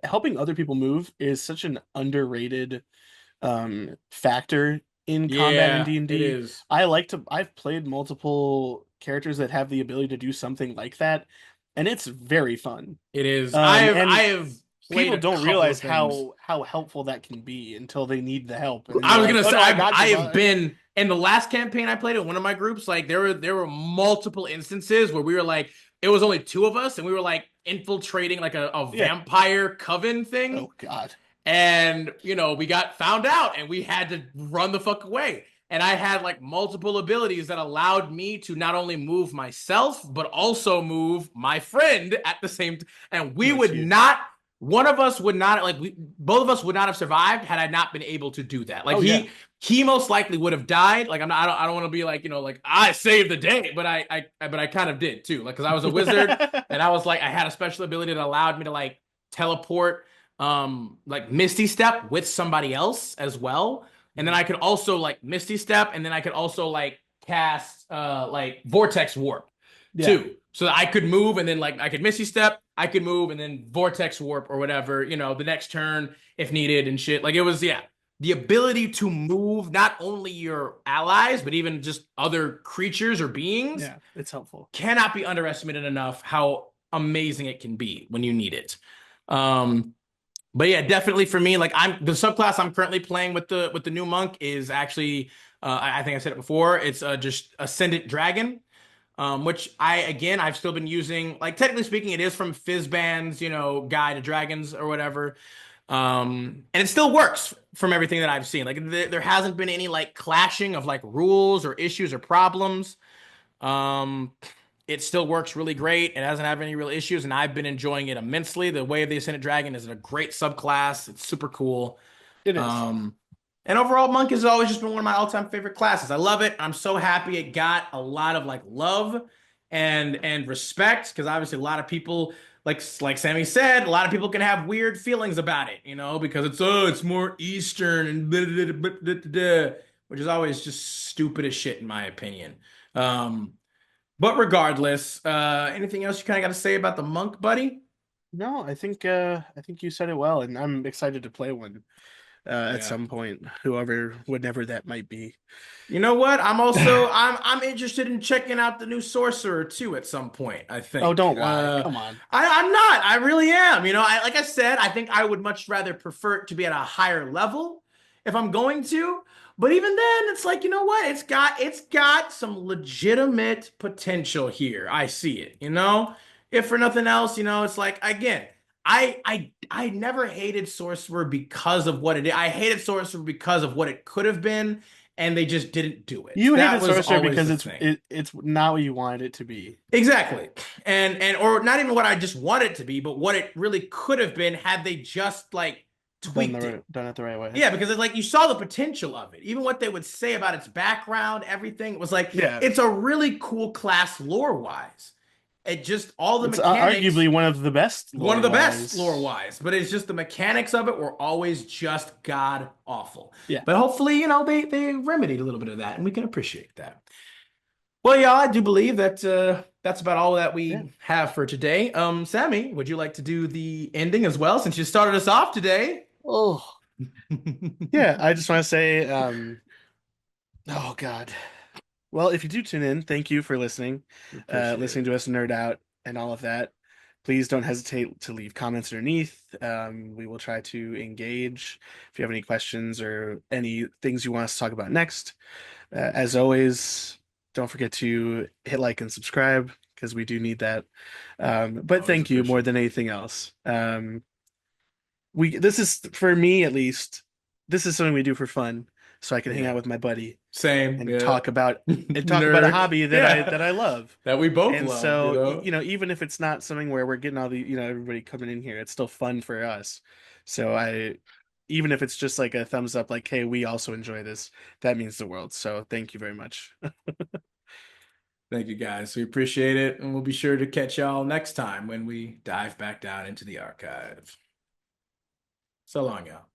helping other people move is such an underrated factor in combat in Yeah, it D&D. is. I've played multiple characters that have the ability to do something like that, and it's very fun. It is. I And have played people a don't couple of realize things. how helpful that can be until they need the help, and then I you're was like, gonna "Oh say no, I got I you, have bud." been in the last campaign I played in one of my groups. Like there were multiple instances where we were like it was only two of us and we were like infiltrating like a Yeah. vampire coven thing, Oh God. and we got found out and we had to run the fuck away. And I had like multiple abilities that allowed me to not only move myself but also move my friend at the same time. And we That's would huge. not one of us would not like we both of us would not have survived had I not been able to do that. Like Oh yeah. he most likely would have died. Like I don't want to be like, like I saved the day, but I kind of did too. Like cuz I was a wizard and I was like I had a special ability that allowed me to like teleport like Misty Step with somebody else as well. And then I could also like Misty Step and then I could also like cast like Vortex Warp Yeah. too. So that I could move and then like I could Misty Step, I could move and then Vortex Warp or whatever, the next turn if needed and shit. Like it was, yeah. The ability to move not only your allies, but even just other creatures or beings Yeah. It's helpful. cannot be underestimated enough how amazing it can be when you need it. Um, but yeah, definitely for me, like I'm the subclass I'm currently playing with the new monk is actually I think I said it before, it's just Ascendant Dragon. Which I've still been using. Like technically speaking, it is from Fizzband's, Guide to Dragons or whatever. And it still works from everything that I've seen. Like there hasn't been any like clashing of like rules or issues or problems. Um, it still works really great. It hasn't had any real issues, and I've been enjoying it immensely. The Way of the Ascended Dragon is a great subclass. It's super cool. It is. Um, and overall, Monk has always just been one of my all-time favorite classes. I love it. I'm so happy it got a lot of like love and respect because obviously a lot of people like Sammy said, a lot of people can have weird feelings about it, because it's more Eastern and blah, blah, blah, blah, blah, blah, which is always just stupid as shit in my opinion. Um, but regardless, anything else you kind of got to say about the Monk, buddy? No, I think you said it well, and I'm excited to play one at Yeah. some point, whenever that might be. You know what? I'm interested in checking out the new Sorcerer too at some point, I Oh, think. don't lie. Come on. I'm not. I really am. Like I said, I think I would much rather prefer it to be at a higher level if I'm going to. But even then, it's like, you know what? It's got some legitimate potential here. I see it. If for nothing else, it's like again, I never hated Sorcerer because of what it is. I hated Sorcerer because of what it could have been and they just didn't do it. You That hated was Sorcerer always because the thing. it's not what you wanted it to be Exactly. And or not even what I just want it to be, but what it really could have been had they just like tweaked it. done it the right way. Yeah, because it's like you saw the potential of it. Even what they would say about its background, everything, it was like Yeah, it's a really cool class lore-wise. It just all the it's mechanics, arguably one of the best one lore of the best wise. lore-wise, but it's just the mechanics of it were always just god awful. Yeah, But hopefully, they remedied a little bit of that, and we can appreciate that. Well, y'all, I do believe that that's about all that yeah. we have for today. Sammy, would you like to do the ending as well, since you started us off today? Oh, yeah. I just want to say, oh God. Well, if you do tune in, thank you for listening, We appreciate listening it. to us nerd out and all of that. Please don't hesitate to leave comments underneath. We will try to engage if you have any questions or any things you want us to talk about next. As always, don't forget to hit like and subscribe because we do need that. But Always thank you more appreciate than it. anything else. This is for me at least. This is something we do for fun, so I can hang out Yeah. with my buddy Same. and Yeah. talk about a Nerd. hobby Yeah. that I love. That we both And love, you so, know? even if it's not something where we're getting all the, everybody coming in here, it's still fun for us. So even if it's just like a thumbs up, like, hey, we also enjoy this, that means the world. So thank you very much. Thank you guys. We appreciate it. And we'll be sure to catch y'all next time when we dive back down into the archive. So long, y'all.